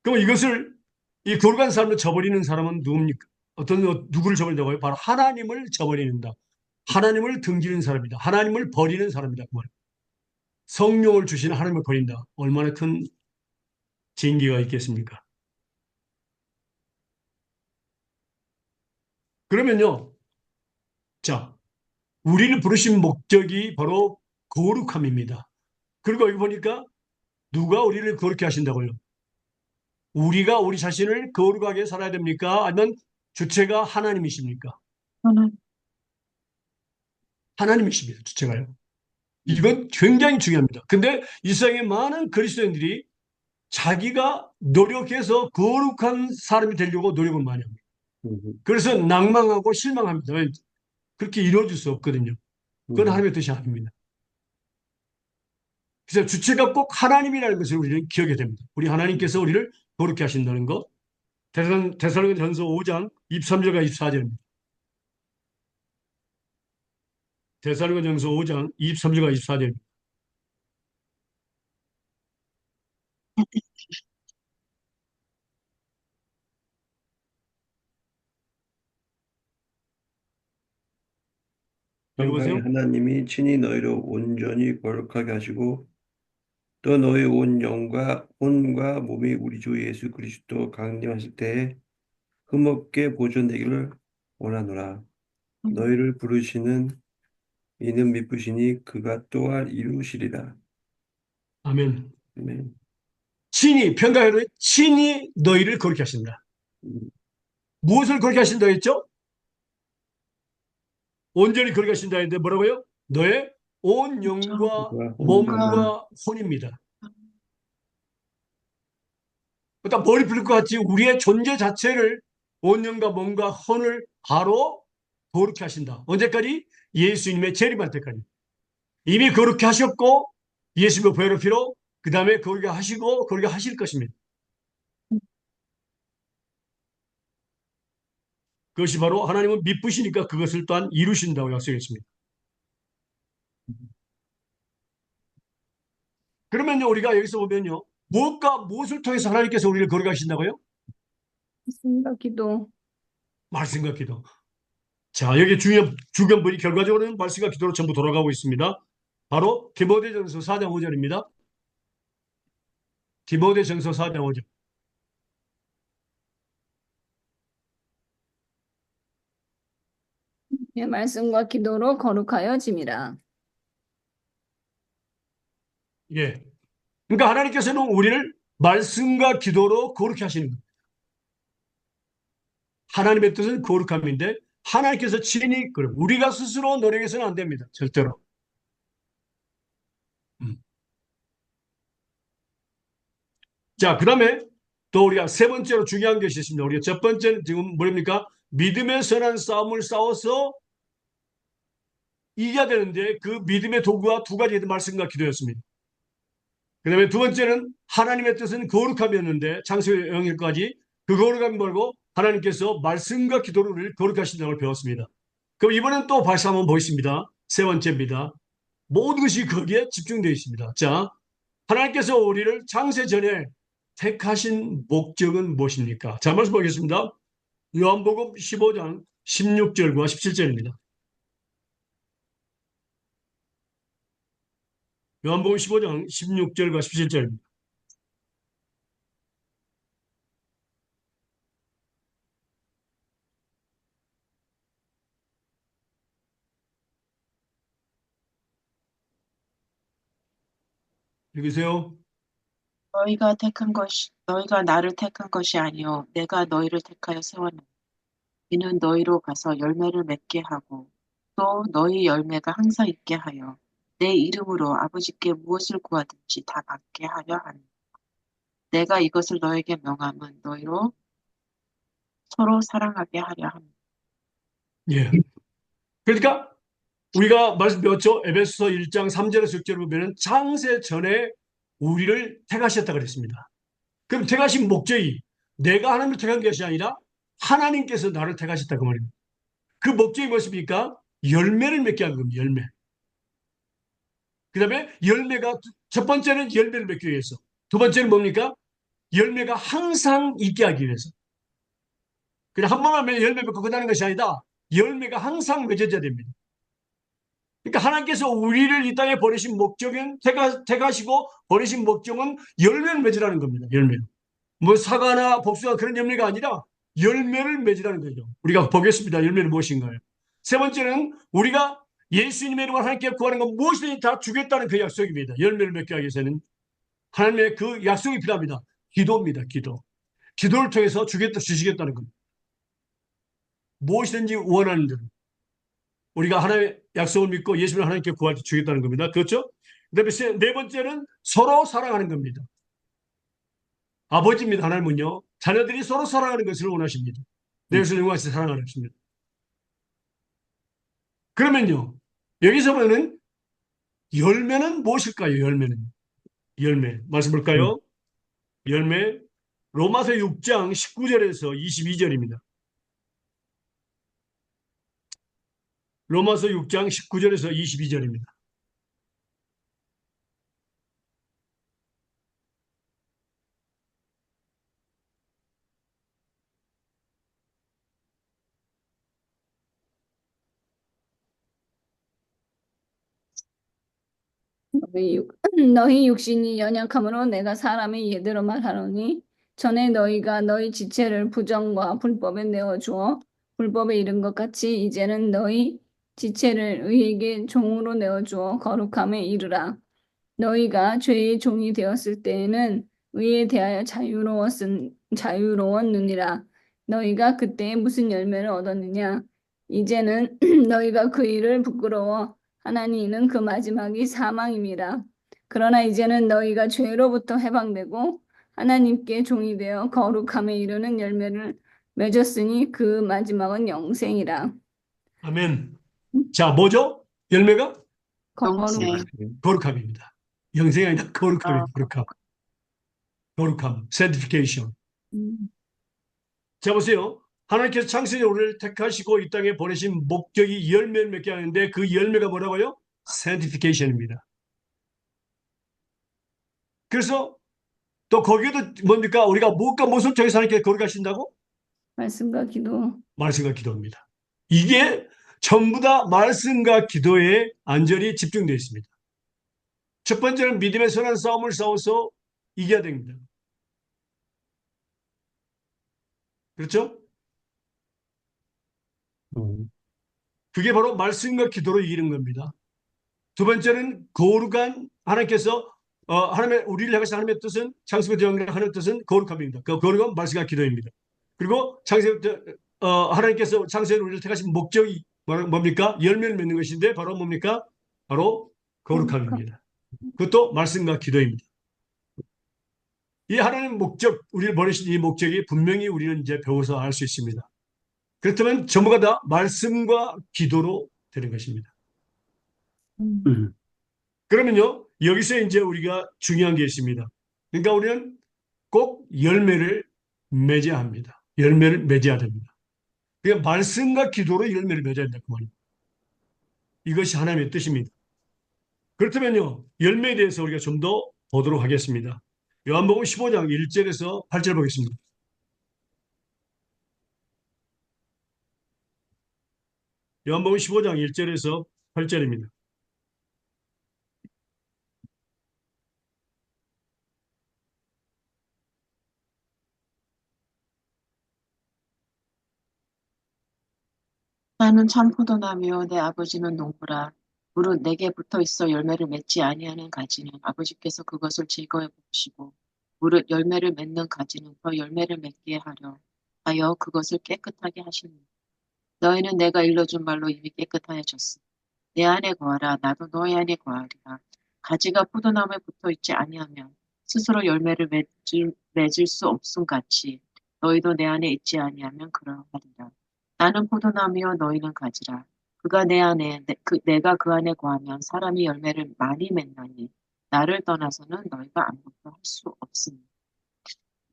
Speaker 1: 그럼 이것을 이 거룩한 사람을 저버리는 사람은 누굽니까? 누구를 저버린다고요? 바로 하나님을 저버리는다. 하나님을 등지는 사람이다. 하나님을 버리는 사람이다. 그 말이에요. 성령을 주시는 하나님을 버린다. 얼마나 큰 징계가 있겠습니까? 그러면요. 자, 우리를 부르신 목적이 바로 거룩함입니다. 그리고 여기 보니까 누가 우리를 거룩게 하신다고요? 우리가 우리 자신을 거룩하게 살아야 됩니까? 아니면 주체가 하나님이십니까?
Speaker 4: 하나님.
Speaker 1: 하나님이십니다. 주체가요. 이건 굉장히 중요합니다. 근데 이 세상에 많은 그리스도인들이 자기가 노력해서 거룩한 사람이 되려고 노력을 많이 합니다. 그래서 낭망하고 실망합니다. 왜? 그렇게 이루어질 수 없거든요. 그건 하나님의 뜻이 아닙니다. 그래서 주체가 꼭 하나님이라는 것을 우리는 기억해야 됩니다. 우리 하나님께서 우리를 거룩게 하신다는 것. 데살로니가전서 5장 23절과 24절입니다. 데살로니가전서 5장 23절과 24절입니다.
Speaker 3: 평강의
Speaker 1: 읽어보세요.
Speaker 3: 하나님이 친히 너희를 온전히 거룩하게 하시고 또 너희 온 영과 혼과 몸이 우리 주 예수 그리스도 강림하실 때에 흠없게 보존되기를 원하노라. 너희를 부르시는 이는 미쁘시니 그가 또한 이루시리라.
Speaker 1: 아멘.
Speaker 3: 아멘.
Speaker 1: 친히 평강의 친히 너희를 거룩게 하신다. 무엇을 거룩게 하신다 했죠? 온전히 거룩게 하신다 했는데 뭐라고요? 너의 온 영과
Speaker 3: 그가
Speaker 1: 몸과 혼입니다. 그러니까 머리 풀릴 것 같이 우리의 존재 자체를 온 영과 몸과 혼을 바로 거룩게 하신다. 언제까지? 예수님의 재림할 때까지. 이미 거룩게 하셨고 예수님의 보혈의 피로 그 다음에 거룩게 하시고 거룩게 하실 것입니다. 그것이 바로 하나님은 미쁘시니까 그것을 또한 이루신다고 약속했습니다. 그러면요, 우리가 여기서 보면요, 무엇을 통해서 하나님께서 우리를 거룩하게 하신다고요?
Speaker 2: 말씀과 기도.
Speaker 1: 말씀과 기도. 자, 여기 주변부이 결과적으로는 말씀과 기도로 전부 돌아가고 있습니다. 바로 디모데전서 4장 5절입니다. 디모데전서 4장 5절.
Speaker 2: 예, 말씀과 기도로 거룩하여짐이라.
Speaker 1: 예. 그러니까 하나님께서는 우리를 말씀과 기도로 거룩히 하시는 거예요. 하나님의 뜻은 거룩함인데 하나님께서 친히 그럼 우리가 스스로 노력해서는 안 됩니다. 절대로. 음. 자, 그다음에 또 우리가 세 번째로 중요한 것이 있습니다. 우리가 첫 번째는 지금 뭐입니까? 믿음의 선한 싸움을 싸워서 이겨야 되는데 그 믿음의 도구가 두 가지 말씀과 기도였습니다. 그 다음에 두 번째는 하나님의 뜻은 거룩함이었는데 창세기 영역까지 그 거룩함이 뭐고 하나님께서 말씀과 기도를 우리를 거룩하신다는 걸 배웠습니다. 그럼 이번엔 또 다시 한번 보겠습니다. 세 번째입니다. 모든 것이 거기에 집중되어 있습니다. 자, 하나님께서 우리를 창세 전에 택하신 목적은 무엇입니까? 자, 말씀 보겠습니다. 요한복음 15장 16절과 17절입니다. 요한복음 15장 16절과 17절입니다. 읽으세요.
Speaker 4: 너희가 나를 택한 것이 아니요 내가 너희를 택하여 세웠노니 이는 너희로 가서 열매를 맺게 하고 또 너희 열매가 항상 있게 하여 내 이름으로 아버지께 무엇을 구하든지 다 받게 하려 하니 내가 이것을 너에게 명함은 너희로 서로 사랑하게 하려 함이라.
Speaker 1: 예. 그러니까 우리가 말씀 배웠죠? 에베소서 1장 3절에서 6절을 보면 창세 전에 우리를 택하셨다 그랬습니다. 그럼 택하신 목적이 내가 하나님을 택한 것이 아니라 하나님께서 나를 택하셨다 그 말입니다. 그 목적이 무엇입니까? 열매를 맺게 하는 겁니다. 열매. 그 다음에 열매가 첫 번째는 열매를 맺기 위해서. 두 번째는 뭡니까? 열매가 항상 있게 하기 위해서. 그냥 한 번만 열매 맺고 끝나는 것이 아니다. 열매가 항상 맺어져야 됩니다. 그러니까 하나님께서 우리를 이 땅에 보내신 목적은 택하시고 보내신 목적은 열매를 맺으라는 겁니다. 열매. 뭐 사과나 복숭아 그런 열매가 아니라 열매를 맺으라는 거죠. 우리가 보겠습니다. 열매는 무엇인가요? 세 번째는 우리가 예수님의 이름으로 하나님께 구하는 건 무엇이든지 다 주겠다는 그 약속입니다. 열매를 맺기 위해서는 하나님의 그 약속이 필요합니다. 기도입니다. 기도. 기도를 통해서 주시겠다는 겁니다. 무엇이든지 원하는 대로. 우리가 하나님의 약속을 믿고 예수님을 하나님께 구할 때 주겠다는 겁니다. 그렇죠? 그다음에 네 번째는 서로 사랑하는 겁니다. 아버지입니다. 하나님은요. 자녀들이 서로 사랑하는 것을 원하십니다. 내 것을 영광에서 사랑하는 것입니다. 그러면요. 여기서 보면 열매는 무엇일까요? 열매는. 열매. 말씀 볼까요? 열매. 로마서 6장 19절에서 22절입니다. 로마서 6장 19절에서 22절입니다.
Speaker 2: 너희 육신이 연약함으로 내가 사람의 예대로 말하노니 전에 너희가 너희 지체를 부정과 불법에 내어주어 불법에 이른 것 같이 이제는 너희 지체를 의에게 종으로 내어주어 거룩함에 이르라. 너희가 죄의 종이 되었을 때에는 의에 대하여 자유로웠느니라. 너희가 그때 무슨 열매를 얻었느냐? 이제는 너희가 그 일을 부끄러워 하나니 이는 그 마지막이 사망임이라. 그러나 이제는 너희가 죄로부터 해방되고 하나님께 종이 되어 거룩함에 이르는 열매를 맺었으니 그 마지막은 영생이라.
Speaker 1: 아멘. 자, 뭐죠? 열매가?
Speaker 4: 영생.
Speaker 1: 거룩함입니다. 영생이 아니라 거룩함입니다.
Speaker 4: 아,
Speaker 1: 거룩함. 거룩함. sanctification.
Speaker 2: 음,
Speaker 1: 자, 보세요. 하나님께서 창세전에 우리를 택하시고 이 땅에 보내신 목적이 열매를 맺게 하는데 그 열매가 뭐라고요? sanctification입니다. 그래서 또 거기에도 뭡니까? 우리가 무엇과 무엇을 통해서 하나님께 거룩하신다고?
Speaker 2: 말씀과 기도.
Speaker 1: 말씀과 기도입니다. 이게 전부 다 말씀과 기도에 안전히 집중되어 있습니다. 첫 번째는 믿음의 선한 싸움을 싸워서 이겨야 됩니다. 그렇죠?
Speaker 3: 음,
Speaker 1: 그게 바로 말씀과 기도로 이기는 겁니다. 두 번째는 거룩한 하나님께서 하나님의 우리를 향해서 하나님의 뜻은 창세기 대왕이라 하는 뜻은 거룩함입니다. 그 거룩은 말씀과 기도입니다. 그리고 하나님께서 창세기 우리를 택하신 목적이 뭡니까? 열매를 맺는 것인데 바로 뭡니까? 바로 거룩함입니다. 그것도 말씀과 기도입니다. 이 하나님 목적, 우리를 보내신 이 목적이 분명히 우리는 이제 배워서 알 수 있습니다. 그렇다면 전부가 다 말씀과 기도로 되는 것입니다.
Speaker 3: 음,
Speaker 1: 그러면요, 여기서 이제 우리가 중요한 게 있습니다. 그러니까 우리는 꼭 열매를 맺어야 합니다. 열매를 맺어야 됩니다. 그러니까 말씀과 기도로 열매를 맺어야 된다. 그 말입니다. 이것이 하나님의 뜻입니다. 그렇다면요, 열매에 대해서 우리가 좀 더 보도록 하겠습니다. 요한복음 15장 1절에서 8절 보겠습니다. 요한복음 15장 1절에서 8절입니다.
Speaker 4: 나는 참 포도나무요 내 아버지는 농부라. 무릇 내게 붙어 있어 열매를 맺지 아니하는 가지는 아버지께서 그것을 제거해 보시고 무릇 열매를 맺는 가지는 더 열매를 맺게 하여 그것을 깨끗하게 하시니 너희는 내가 일러준 말로 이미 깨끗하여졌으니 내 안에 거하라 나도 너희 안에 거하리라. 가지가 포도나무에 붙어 있지 아니하면 스스로 열매를 맺을 수 없음 같이 너희도 내 안에 있지 아니하면 그러하리라. 나는 포도나무요 너희는 가지라. 그가 내 안에 내가 그 안에 거하면 사람이 열매를 많이 맺나니 나를 떠나서는 너희가 아무것도 할 수 없으니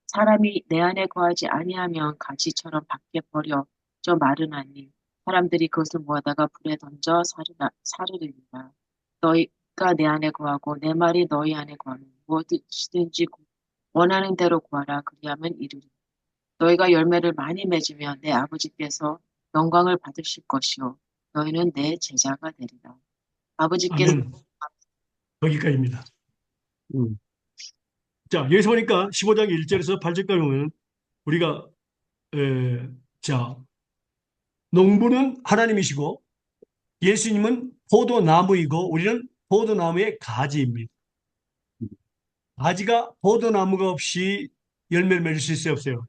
Speaker 4: 사람이 내 안에 거하지 아니하면 가지처럼 밖에 버려져 마르나니 사람들이 그것을 모아다가 불에 던져 사르리니라. 너희가 내 안에 거하고 내 말이 너희 안에 거하면 무엇이든지 원하는 대로 구하라. 그리하면 이루리라. 너희가 열매를 많이 맺으면 내 아버지께서 영광을 받으실 것이요 너희는 내 제자가 되리라. 아버지께서
Speaker 1: 아멘. 거기까지입니다.
Speaker 3: 음,
Speaker 1: 자, 여기서 보니까 15장 1절에서 8절까지 보면 우리가 에, 자, 농부는 하나님이시고 예수님은 포도나무이고 우리는 포도나무의 가지입니다. 가지가 포도나무가 없이 열매를 맺을 수 있어요, 없어요?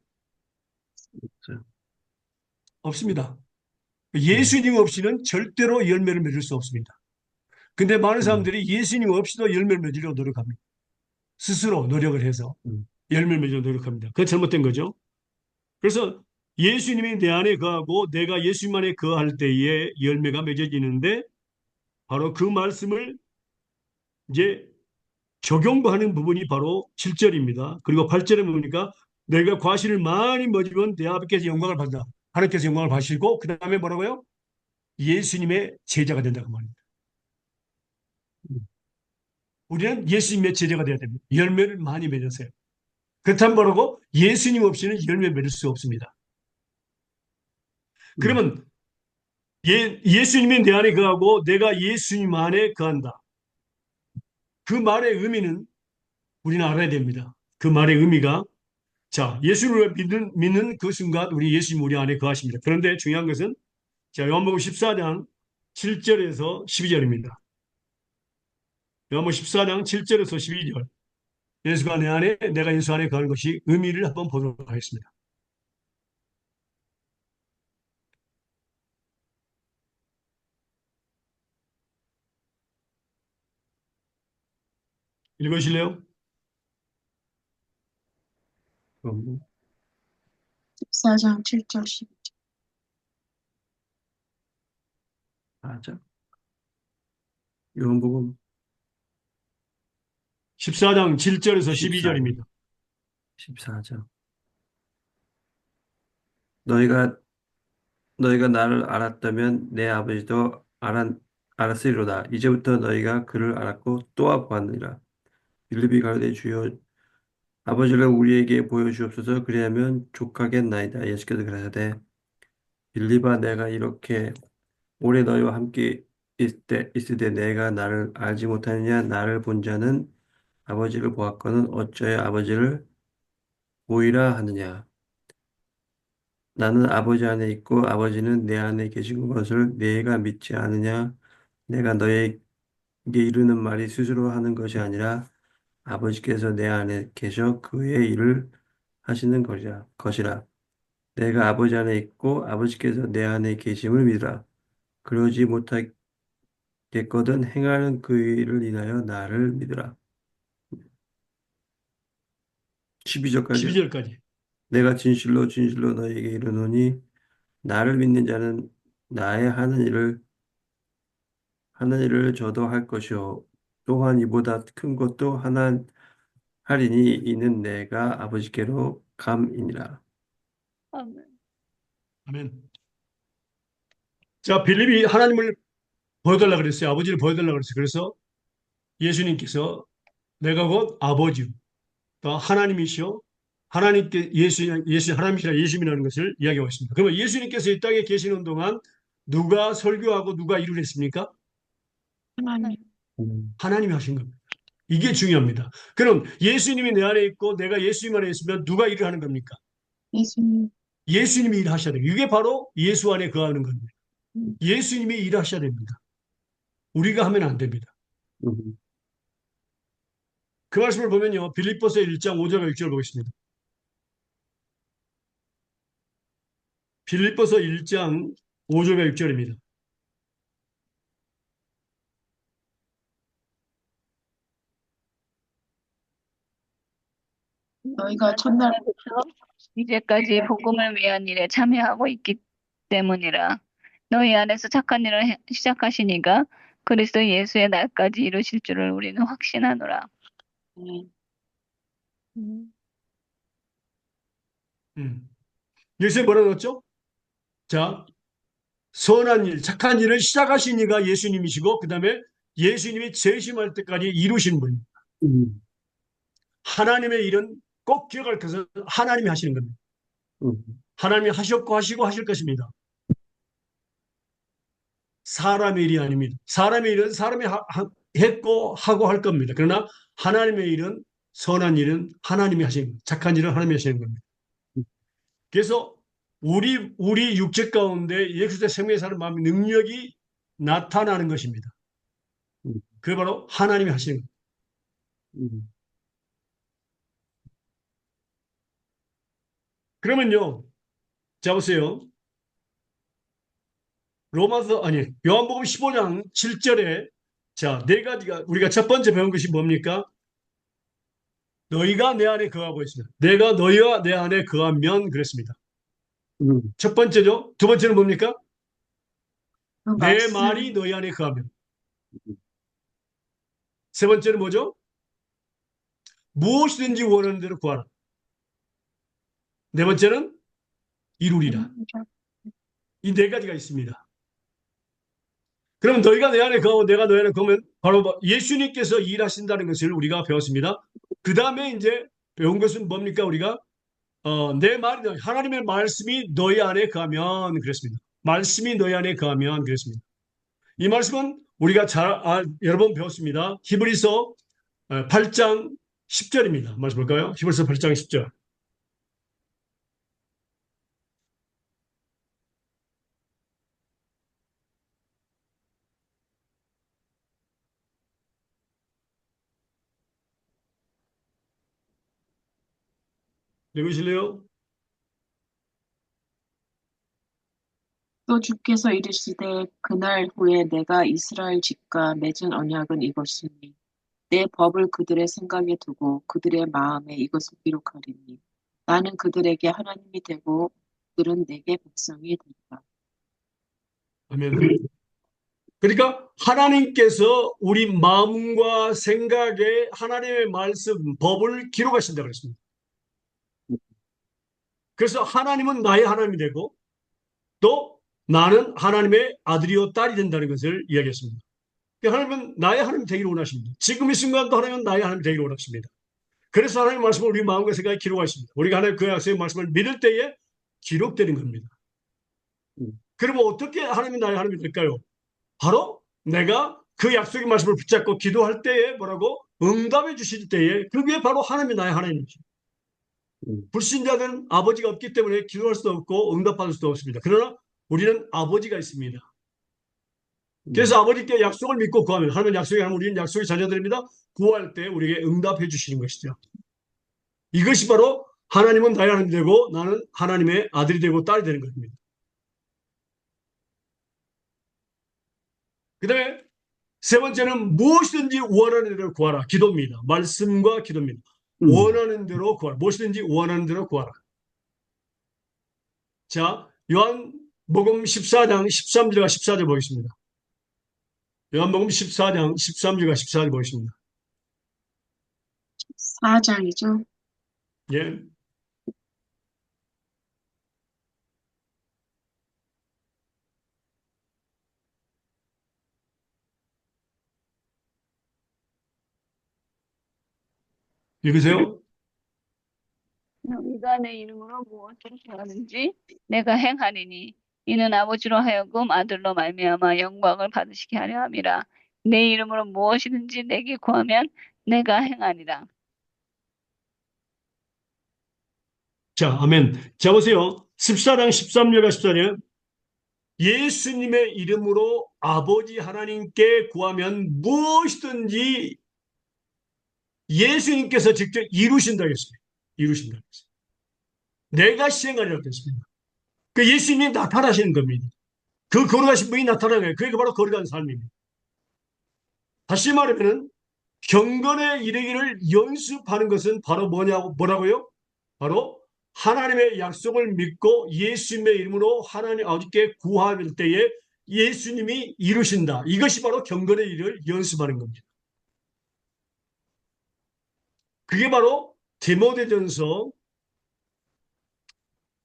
Speaker 3: 자,
Speaker 1: 없습니다.
Speaker 3: 음,
Speaker 1: 예수님 없이는 절대로 열매를 맺을 수 없습니다. 근데 많은
Speaker 3: 음,
Speaker 1: 사람들이 예수님 없이도 열매를 맺으려고 노력합니다. 스스로 노력을 해서
Speaker 3: 음,
Speaker 1: 열매를 맺으려고 노력합니다. 그건 잘못된 거죠. 그래서 예수님이 내 안에 거하고 내가 예수님 안에 거할 때에 열매가 맺어지는데 바로 그 말씀을 이제 적용하는 부분이 바로 7절입니다. 그리고 8절에 보니까 내가 과실을 많이 먹으면 내 아버지께서 영광을 받는다. 하나님께서 영광을 받으시고 그 다음에 뭐라고요? 예수님의 제자가 된다고 말입니다.
Speaker 3: 음,
Speaker 1: 우리는 예수님의 제자가 되어야 됩니다. 열매를 많이 맺으세요. 그렇다면 뭐라고? 예수님 없이는 열매 맺을 수 없습니다.
Speaker 3: 음,
Speaker 1: 그러면 예수님이 내 안에 거하고 내가 예수님 안에 거한다. 그 말의 의미는 우리는 알아야 됩니다. 그 말의 의미가 자, 예수를 믿는 그 순간 우리 예수님 우리 안에 거하십니다. 그런데 중요한 것은 자, 요한복음 14장 7절에서 12절입니다. 요한복음 14장 7절에서 12절. 예수가 내 안에 내가 예수 안에 거하는 것이 의미를 한번 보도록 하겠습니다. 읽으실래요?
Speaker 4: 14장 7절 12절.
Speaker 3: 맞아. 요한복음
Speaker 1: 14장 7절에서
Speaker 3: 14장,
Speaker 1: 12절입니다.
Speaker 3: 14장. 너희가 너희가 나를 알았다면 내 아버지도 알았으리로다. 이제부터 너희가 그를 알았고 또 보았느니라. 빌립이 가로되 주여 아버지를 우리에게 보여주옵소서. 그리하면 족하겠나이다. 예수께서 그러시되 빌립아 내가 이렇게 오래 너희와 함께 있을 때 내가 나를 알지 못하느냐. 나를 본 자는 아버지를 보았거늘 어찌하여 아버지를 보이라 하느냐. 나는 아버지 안에 있고 아버지는 내 안에 계신 것을 네가 믿지 않으냐. 내가 너에게 이르는 말이 스스로 하는 것이 아니라 아버지께서 내 안에 계셔 그의 일을 하시는 것이라. 내가 아버지 안에 있고 아버지께서 내 안에 계심을 믿으라. 그러지 못하겠거든 행하는 그 일을 인하여 나를 믿으라. 12절까지요.
Speaker 1: 12절까지.
Speaker 3: 내가 진실로 진실로 너에게 이르노니 나를 믿는 자는 나의 하는 일을 저도 할 것이요 또한 이보다 큰 것도 하나 하리니 이는 내가 아버지께로 감이니라.
Speaker 2: 아멘.
Speaker 1: 아멘. 자, 빌립이 하나님을 보여달라 그랬어요. 아버지를 보여달라 그랬어요. 그래서 예수님께서 내가 곧 아버지요. 또 하나님이시요. 하나님께 예수 하나님이시라 예수님이라는 것을 이야기하고 있습니다. 그러면 예수님께서 이 땅에 계시는 동안 누가 설교하고 누가 일을 했습니까?
Speaker 4: 하나님,
Speaker 1: 하나님이 하신 겁니다. 이게 중요합니다. 그럼 예수님이 내 안에 있고 내가 예수님 안에 있으면 누가 일을 하는 겁니까?
Speaker 4: 예수님,
Speaker 1: 예수님이 일하셔야 돼요. 이게 바로 예수 안에 거하는 겁니다.
Speaker 4: 음,
Speaker 1: 예수님이 일하셔야 됩니다. 우리가 하면 안 됩니다.
Speaker 3: 음,
Speaker 1: 그 말씀을 보면요. 빌립보서 1장 5절과 6절 보겠습니다. 빌립보서 1장 5절과 6절입니다.
Speaker 4: 너희가 첫날
Speaker 2: 첫날부터 이제까지 복음을 위한 일에 참여하고 있기 때문이라. 너희 안에서 착한 일을 시작하시니가 그리스도 예수의 날까지 이루실 줄을 우리는 확신하노라.
Speaker 4: 네,
Speaker 1: 여기서 뭐라 넣었죠? 자, 선한 일, 착한 일을 시작하신 이가 예수님이시고 그 다음에 예수님이 재심할 때까지 이루신 분.
Speaker 3: 음,
Speaker 1: 하나님의 일은 꼭 기억할 것은 하나님이 하시는 겁니다.
Speaker 3: 음,
Speaker 1: 하나님이 하셨고 하시고 하실 것입니다. 사람의 일이 아닙니다. 사람의 일은 사람이 했고 하고 할 겁니다. 그러나 하나님의 일은 선한 일은 하나님이 하시는 겁니다. 착한 일은 하나님이 하시는 겁니다. 그래서 우리 육체 가운데 예수의 생명에 사는 마음의 능력이 나타나는 것입니다.
Speaker 3: 음,
Speaker 1: 그게 바로 하나님이 하시는 겁니다.
Speaker 3: 음,
Speaker 1: 그러면요, 자 보세요. 요한복음 15장 7절에 자, 네 가지가 우리가 첫 번째 배운 것이 뭡니까? 너희가 내 안에 거하고 있습니다. 내가 너희와 내 안에 거하면 그랬습니다.
Speaker 3: 음,
Speaker 1: 첫 번째죠. 두 번째는 뭡니까?
Speaker 4: 그
Speaker 1: 내
Speaker 4: 말씀,
Speaker 1: 말이 너희 안에 거하면. 세 번째는 뭐죠? 무엇이든지 원하는 대로 구하라. 네 번째는 이루리라. 이 네 가지가 있습니다. 그럼 너희가 내 안에 거하고 내가 너희 안에 거하면 바로 예수님께서 일하신다는 것을 우리가 배웠습니다. 그 다음에 이제 배운 것은 뭡니까? 우리가 내 말이 하나님의 말씀이 너희 안에 거하면 그랬습니다. 말씀이 너희 안에 거하면 그랬습니다. 이 말씀은 우리가 여러 번 배웠습니다. 히브리서 8장 10절입니다. 말씀 볼까요? 히브리서 8장 10절. 읽으실래요?
Speaker 4: 또 주께서 이르시되 그날 후에 내가 이스라엘 집과 맺은 언약은 이것이니 내 법을 그들의 생각에 두고 그들의 마음에 이것을 기록하리니 나는 그들에게 하나님이 되고 그들은 내게 백성이 되리라.
Speaker 1: 아멘. 그러니까 하나님께서 우리 마음과 생각에 하나님의 말씀, 법을 기록하신다고 그랬습니다. 그래서 하나님은 나의 하나님이 되고 또 나는 하나님의 아들이요 딸이 된다는 것을 이야기했습니다. 그러니까 하나님은 나의 하나님 되기를 원하십니다. 지금 이 순간도 하나님은 나의 하나님 되기를 원하십니다. 그래서 하나님의 말씀을 우리 마음과 생각에 기록하십니다. 우리가 하나님 그 약속의 말씀을 믿을 때에 기록되는 겁니다.
Speaker 3: 음,
Speaker 1: 그러면 어떻게 하나님이 나의 하나님이 될까요? 바로 내가 그 약속의 말씀을 붙잡고 기도할 때에 뭐라고? 응답해 주실 때에 그게 바로 하나님이 나의 하나님이죠.
Speaker 3: 음,
Speaker 1: 불신자들은 아버지가 없기 때문에 기도할 수도 없고 응답받을 수도 없습니다. 그러나 우리는 아버지가 있습니다.
Speaker 3: 음,
Speaker 1: 그래서 아버지께 약속을 믿고 구하면 하나님 약속이 하면 우리는 약속의 자녀들입니다. 구할 때 우리에게 응답해 주시는 것이죠. 이것이 바로 하나님은 나의 하나님이 되고 나는 하나님의 아들이 되고 딸이 되는 것입니다. 그 다음에 세 번째는 무엇이든지 원하는 대로 구하라. 기도입니다. 말씀과 기도입니다.
Speaker 3: 음.
Speaker 1: 원하는 대로 구하라. 무엇이든지 원하는 대로 구하라. 자, 요한복음 14장 13절과 14절 보겠습니다. 요한복음 14장 13절과 14절 보겠습니다.
Speaker 4: 4장이죠.
Speaker 1: 예. 읽으세요.
Speaker 2: 너희가 내 이름으로 무엇을 구하든지 내가 행하리니 이는 아버지로 하여금 아들로 말미암아 영광을 받으시게 하려 함이라. 내 이름으로 무엇이든지 내게 구하면 내가 행하리라.
Speaker 1: 자, 아멘. 자, 보세요. 14장 13절과 14절. 예수님의 이름으로 아버지 하나님께 구하면 무엇이든지 예수님께서 직접 이루신다고 했습니다. 이루신다고 했습니다. 내가 시행하리라고 했습니다. 그 예수님이 나타나시는 겁니다. 그 거룩하신 분이 나타나는 거예요. 그게 바로 거룩한 삶입니다. 다시 말하면 경건에 이르기를 연습하는 것은 바로 뭐라고요? 바로 하나님의 약속을 믿고 예수님의 이름으로 하나님 아버지께 구할 때에 예수님이 이루신다. 이것이 바로 경건의 일을 연습하는 겁니다. 그게 바로 디모데전서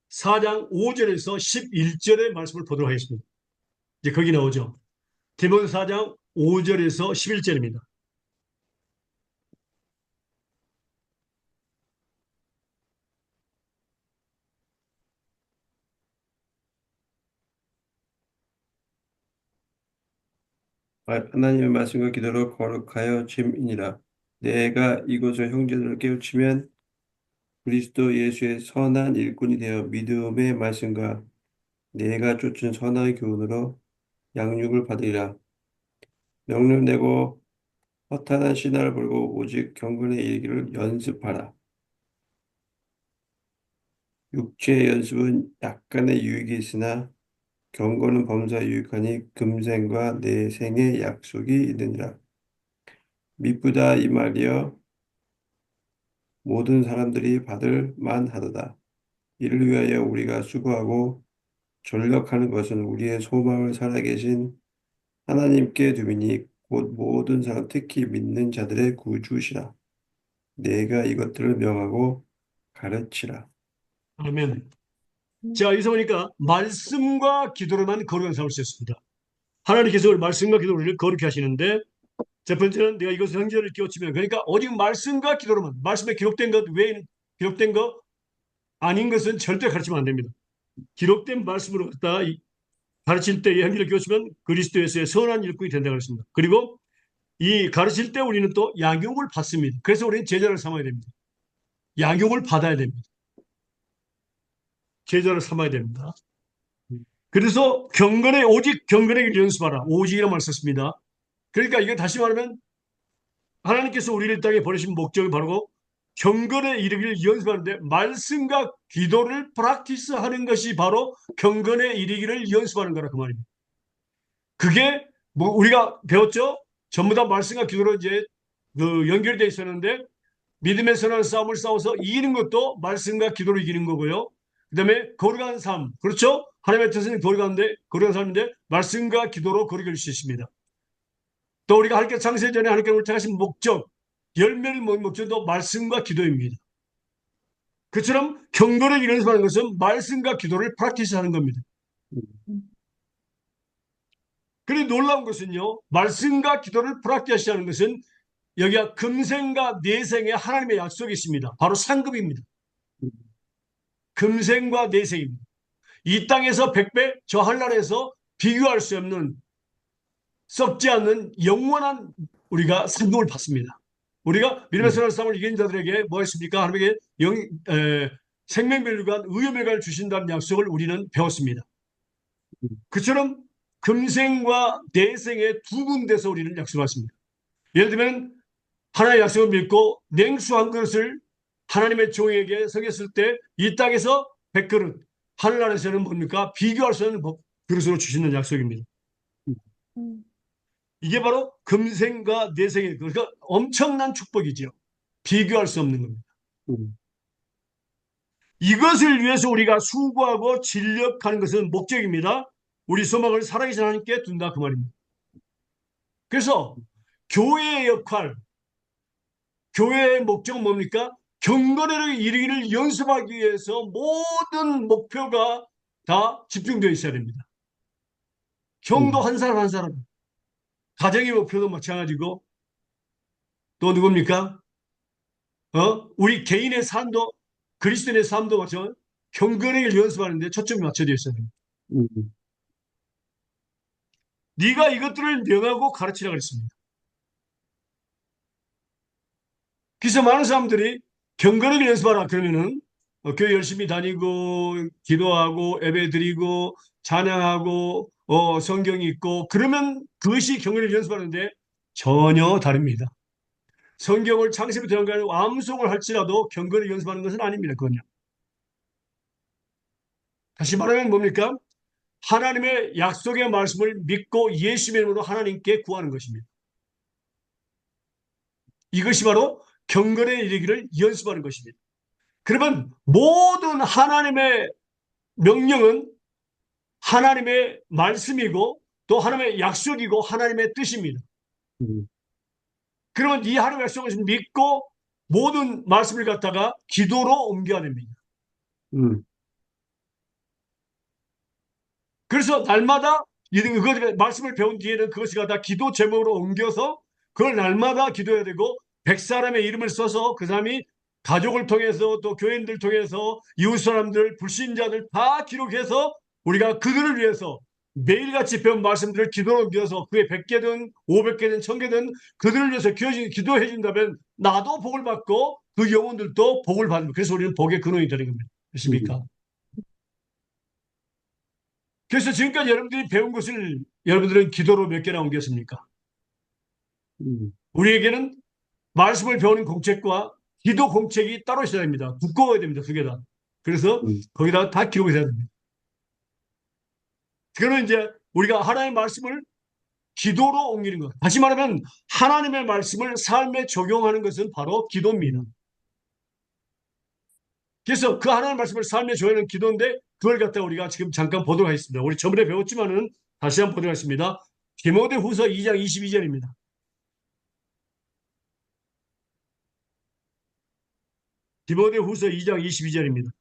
Speaker 1: 4장 5절에서 11절의 말씀을 보도록 하겠습니다. 이제 거기 나오죠. 디모데 4장 5절에서 11절입니다.
Speaker 3: 하나님의 말씀과 기도로 거룩하여 짐이니라. 내가 이것을 형제들을 깨우치면 그리스도 예수의 선한 일꾼이 되어 믿음의 말씀과 내가 쫓은 선한 교훈으로 양육을 받으리라. 명령 내고 허탄한 신화를 버리고 오직 경건의 일기를 연습하라. 육체의 연습은 약간의 유익이 있으나 경건은 범사에 유익하니 금생과 내생의 약속이 있느니라. 미쁘다 이 말이여 모든 사람들이 받을 만하도다. 이를 위하여 우리가 수고하고 전력하는 것은 우리의 소망을 살아계신 하나님께 두미니 곧 모든 사람 특히 믿는 자들의 구주시라. 내가 이것들을 명하고 가르치라.
Speaker 1: 아멘. 자, 여기서 보니까 말씀과 기도로만 거룩한 삶을 쓰였습니다. 하나님께서 우리 말씀과 기도로 우리를 거룩히 하시는데 첫 번째는 내가 이것을 형제를 깨우치면 그러니까 오직 말씀과 기도로만 말씀에 기록된 것 외에는 기록된 것 아닌 것은 절대 가르치면 안 됩니다. 기록된 말씀으로 갖다 가르칠 때 형제를 깨우치면 그리스도에서의 선한 일꾼이 된다고 했습니다. 그리고 이 가르칠 때 우리는 또 양육을 받습니다. 그래서 우리는 제자를 삼아야 됩니다. 양육을 받아야 됩니다. 제자를 삼아야 됩니다. 그래서 오직 경건의 길 연습하라. 오직이라는 말을 썼습니다. 그러니까 이게 다시 말하면 하나님께서 우리를 이 땅에 보내신 목적이 바로 경건에 이르기를 연습하는데 말씀과 기도를 프랙티스하는 것이 바로 경건에 이르기를 연습하는 거라 그 말입니다. 그게 뭐 우리가 배웠죠? 전부 다 말씀과 기도로 이제 그 연결되어 있었는데 믿음의 선한 싸움을 싸워서 이기는 것도 말씀과 기도로 이기는 거고요. 그다음에 거룩한 삶, 그렇죠? 하나님의 뜻은 거룩한 삶인데 말씀과 기도로 거룩할 수 있습니다. 또 우리가 하나님께 창세 전에 하나님께 우리 택하신 목적, 열매를 먹는 목적도 말씀과 기도입니다. 그처럼 경건을 연습하는 것은 말씀과 기도를 프랙티스하는 겁니다. 그런데 놀라운 것은요, 말씀과 기도를 프랙티스하는 것은 여기가 금생과 내생에 하나님의 약속이 있습니다. 바로 상급입니다. 금생과 내생입니다. 이 땅에서 100배, 저 하늘나라에서 비교할 수 없는 썩지 않는 영원한 우리가 상급을 받습니다. 우리가 믿음의 선한 싸움을 이긴 자들에게 뭐 했습니까? 하나님에게 생명멸류관, 의료멸관을 주신다는 약속을 우리는 배웠습니다. 그처럼 금생과 내생의 두 군데서 우리는 약속했습니다. 예를 들면 하나의 약속을 믿고 냉수 한 그릇을 하나님의 종에게 섬겼을 때 이 땅에서 100그릇, 하늘나라에서는 뭡니까? 비교할 수 없는 그릇으로 주시는 약속입니다. 이게 바로 금생과 내생의, 그러니까 엄청난 축복이죠. 비교할 수 없는 겁니다. 이것을 위해서 우리가 수고하고 진력하는 것은 목적입니다. 우리 소망을 살아계신 하나님께 둔다 그 말입니다. 그래서 교회의 역할, 교회의 목적은 뭡니까? 경건에 이르기를 연습하기 위해서 모든 목표가 다 집중되어 있어야 됩니다. 경도 한 사람 한 사람, 가정의 목표도 마찬가지고 또 누굽니까? 우리 개인의 삶도 그리스도인의 삶도 마찬가지로 경건을 연습하는데 초점이 맞춰져 있어야 됩니다. 네가 이것들을 명하고 가르치라 그랬습니다. 그래서 많은 사람들이 경건하게 연습하라 그러면은 교회 열심히 다니고 기도하고 예배 드리고 찬양하고 성경 읽고 그러면 그것이 경건을 연습하는데 전혀 다릅니다. 성경을 창세부터 연결하고 암송을 할지라도 경건을 연습하는 것은 아닙니다. 그건요. 다시 말하면 뭡니까? 하나님의 약속의 말씀을 믿고 예수의 이름으로 하나님께 구하는 것입니다. 이것이 바로 경건에 이르기를 연습하는 것입니다. 그러면 모든 하나님의 명령은 하나님의 말씀이고 또 하나님의 약속이고 하나님의 뜻입니다. 그러면 이 하나님의 약속을 믿고 모든 말씀을 갖다가 기도로 옮겨야 됩니다. 그래서 날마다 그 말씀을 배운 뒤에는 그것이 다 기도 제목으로 옮겨서 그걸 날마다 기도해야 되고 100사람의 이름을 써서 그 사람이 가족을 통해서 또 교인들 통해서 이웃 사람들 불신자들 다 기록해서 우리가 그들을 위해서 매일같이 배운 말씀들을 기도로 옮겨서 그게 100개든 500개든 1000개든 그들을 위해서 기도해 준다면 나도 복을 받고 그 영혼들도 복을 받는, 그래서 우리는 복의 근원이 되는 겁니다. 그렇습니까? 그래서 지금까지 여러분들이 배운 것을 여러분들은 기도로 몇 개나 옮겼습니까? 우리에게는 말씀을 배우는 공책과 기도 공책이 따로 있어야 됩니다. 두꺼워야 됩니다. 두 개 다. 그래서 거기다 다 기록이 돼야 됩니다. 그러면 이제 우리가 하나님의 말씀을 기도로 옮기는 것. 다시 말하면 하나님의 말씀을 삶에 적용하는 것은 바로 기도입니다. 그래서 그 하나님의 말씀을 삶에 적용하는 기도인데 그걸 갖다 우리가 지금 잠깐 보도록 하겠습니다. 우리 저번에 배웠지만은 다시 한번 보도록 하겠습니다. 디모데후서 2장 22절입니다. 디모데후서 2장 22절입니다.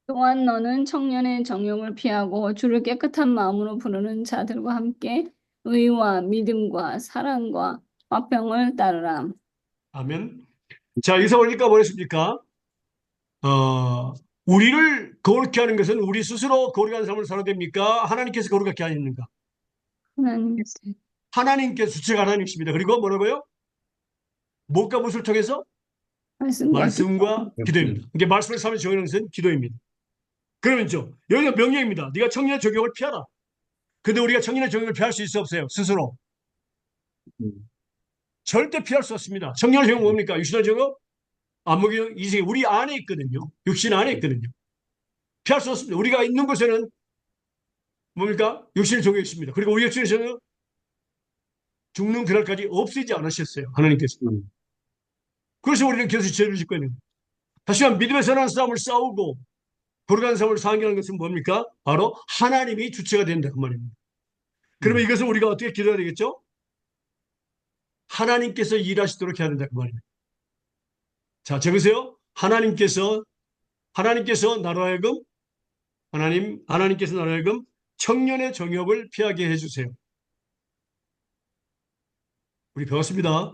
Speaker 2: 또한 너는 청년의 정욕을 피하고 주를 깨끗한 마음으로 부르는 자들과 함께 의와 믿음과 사랑과 화평을 따르라.
Speaker 1: 아멘. 자, 여기서 보니까 뭐랬습니까? 우리를 거룩케 하는 것은 우리 스스로 거룩한 삶을 살아야 됩니까? 하나님께서 거룩하게 하십니까? 하나님께서 주체가 하나님이십니다. 그리고 뭐라고요? 무엇과 무엇을 통해서? 말씀과 기도입니다. 이게 말씀을 삶에 적용하는 것은 기도입니다. 그러면요, 여기가 명령입니다. 네가 청년의 정욕을 피하라. 근데 우리가 청년의 정욕을 피할 수 있어 없어요? 스스로. 절대 피할 수 없습니다. 청년의 정욕은 뭡니까? 육신의 정욕? 안목의 이승이 우리 안에 있거든요. 육신 안에 있거든요. 피할 수 없습니다. 우리가 있는 곳에는 뭡니까? 육신의 정욕이 있습니다. 그리고 우리 육신의 정욕 죽는 그날까지 없애지 않으셨어요. 하나님께서. 그래서 우리는 계속 죄를 짓고 있는 거예요. 다시 한번 믿음의 선한 싸움을 싸우고 거룩한 삶을 상기하는 것은 뭡니까? 바로 하나님이 주체가 된다 그 말입니다. 그러면 이것을 우리가 어떻게 기도해야 되겠죠? 하나님께서 일하시도록 해야 된다 그 말입니다. 자, 적으세요. 하나님께서 나로 하여금 하나님께서 나로 하여금 청년의 정욕을 피하게 해주세요. 우리 배웠습니다.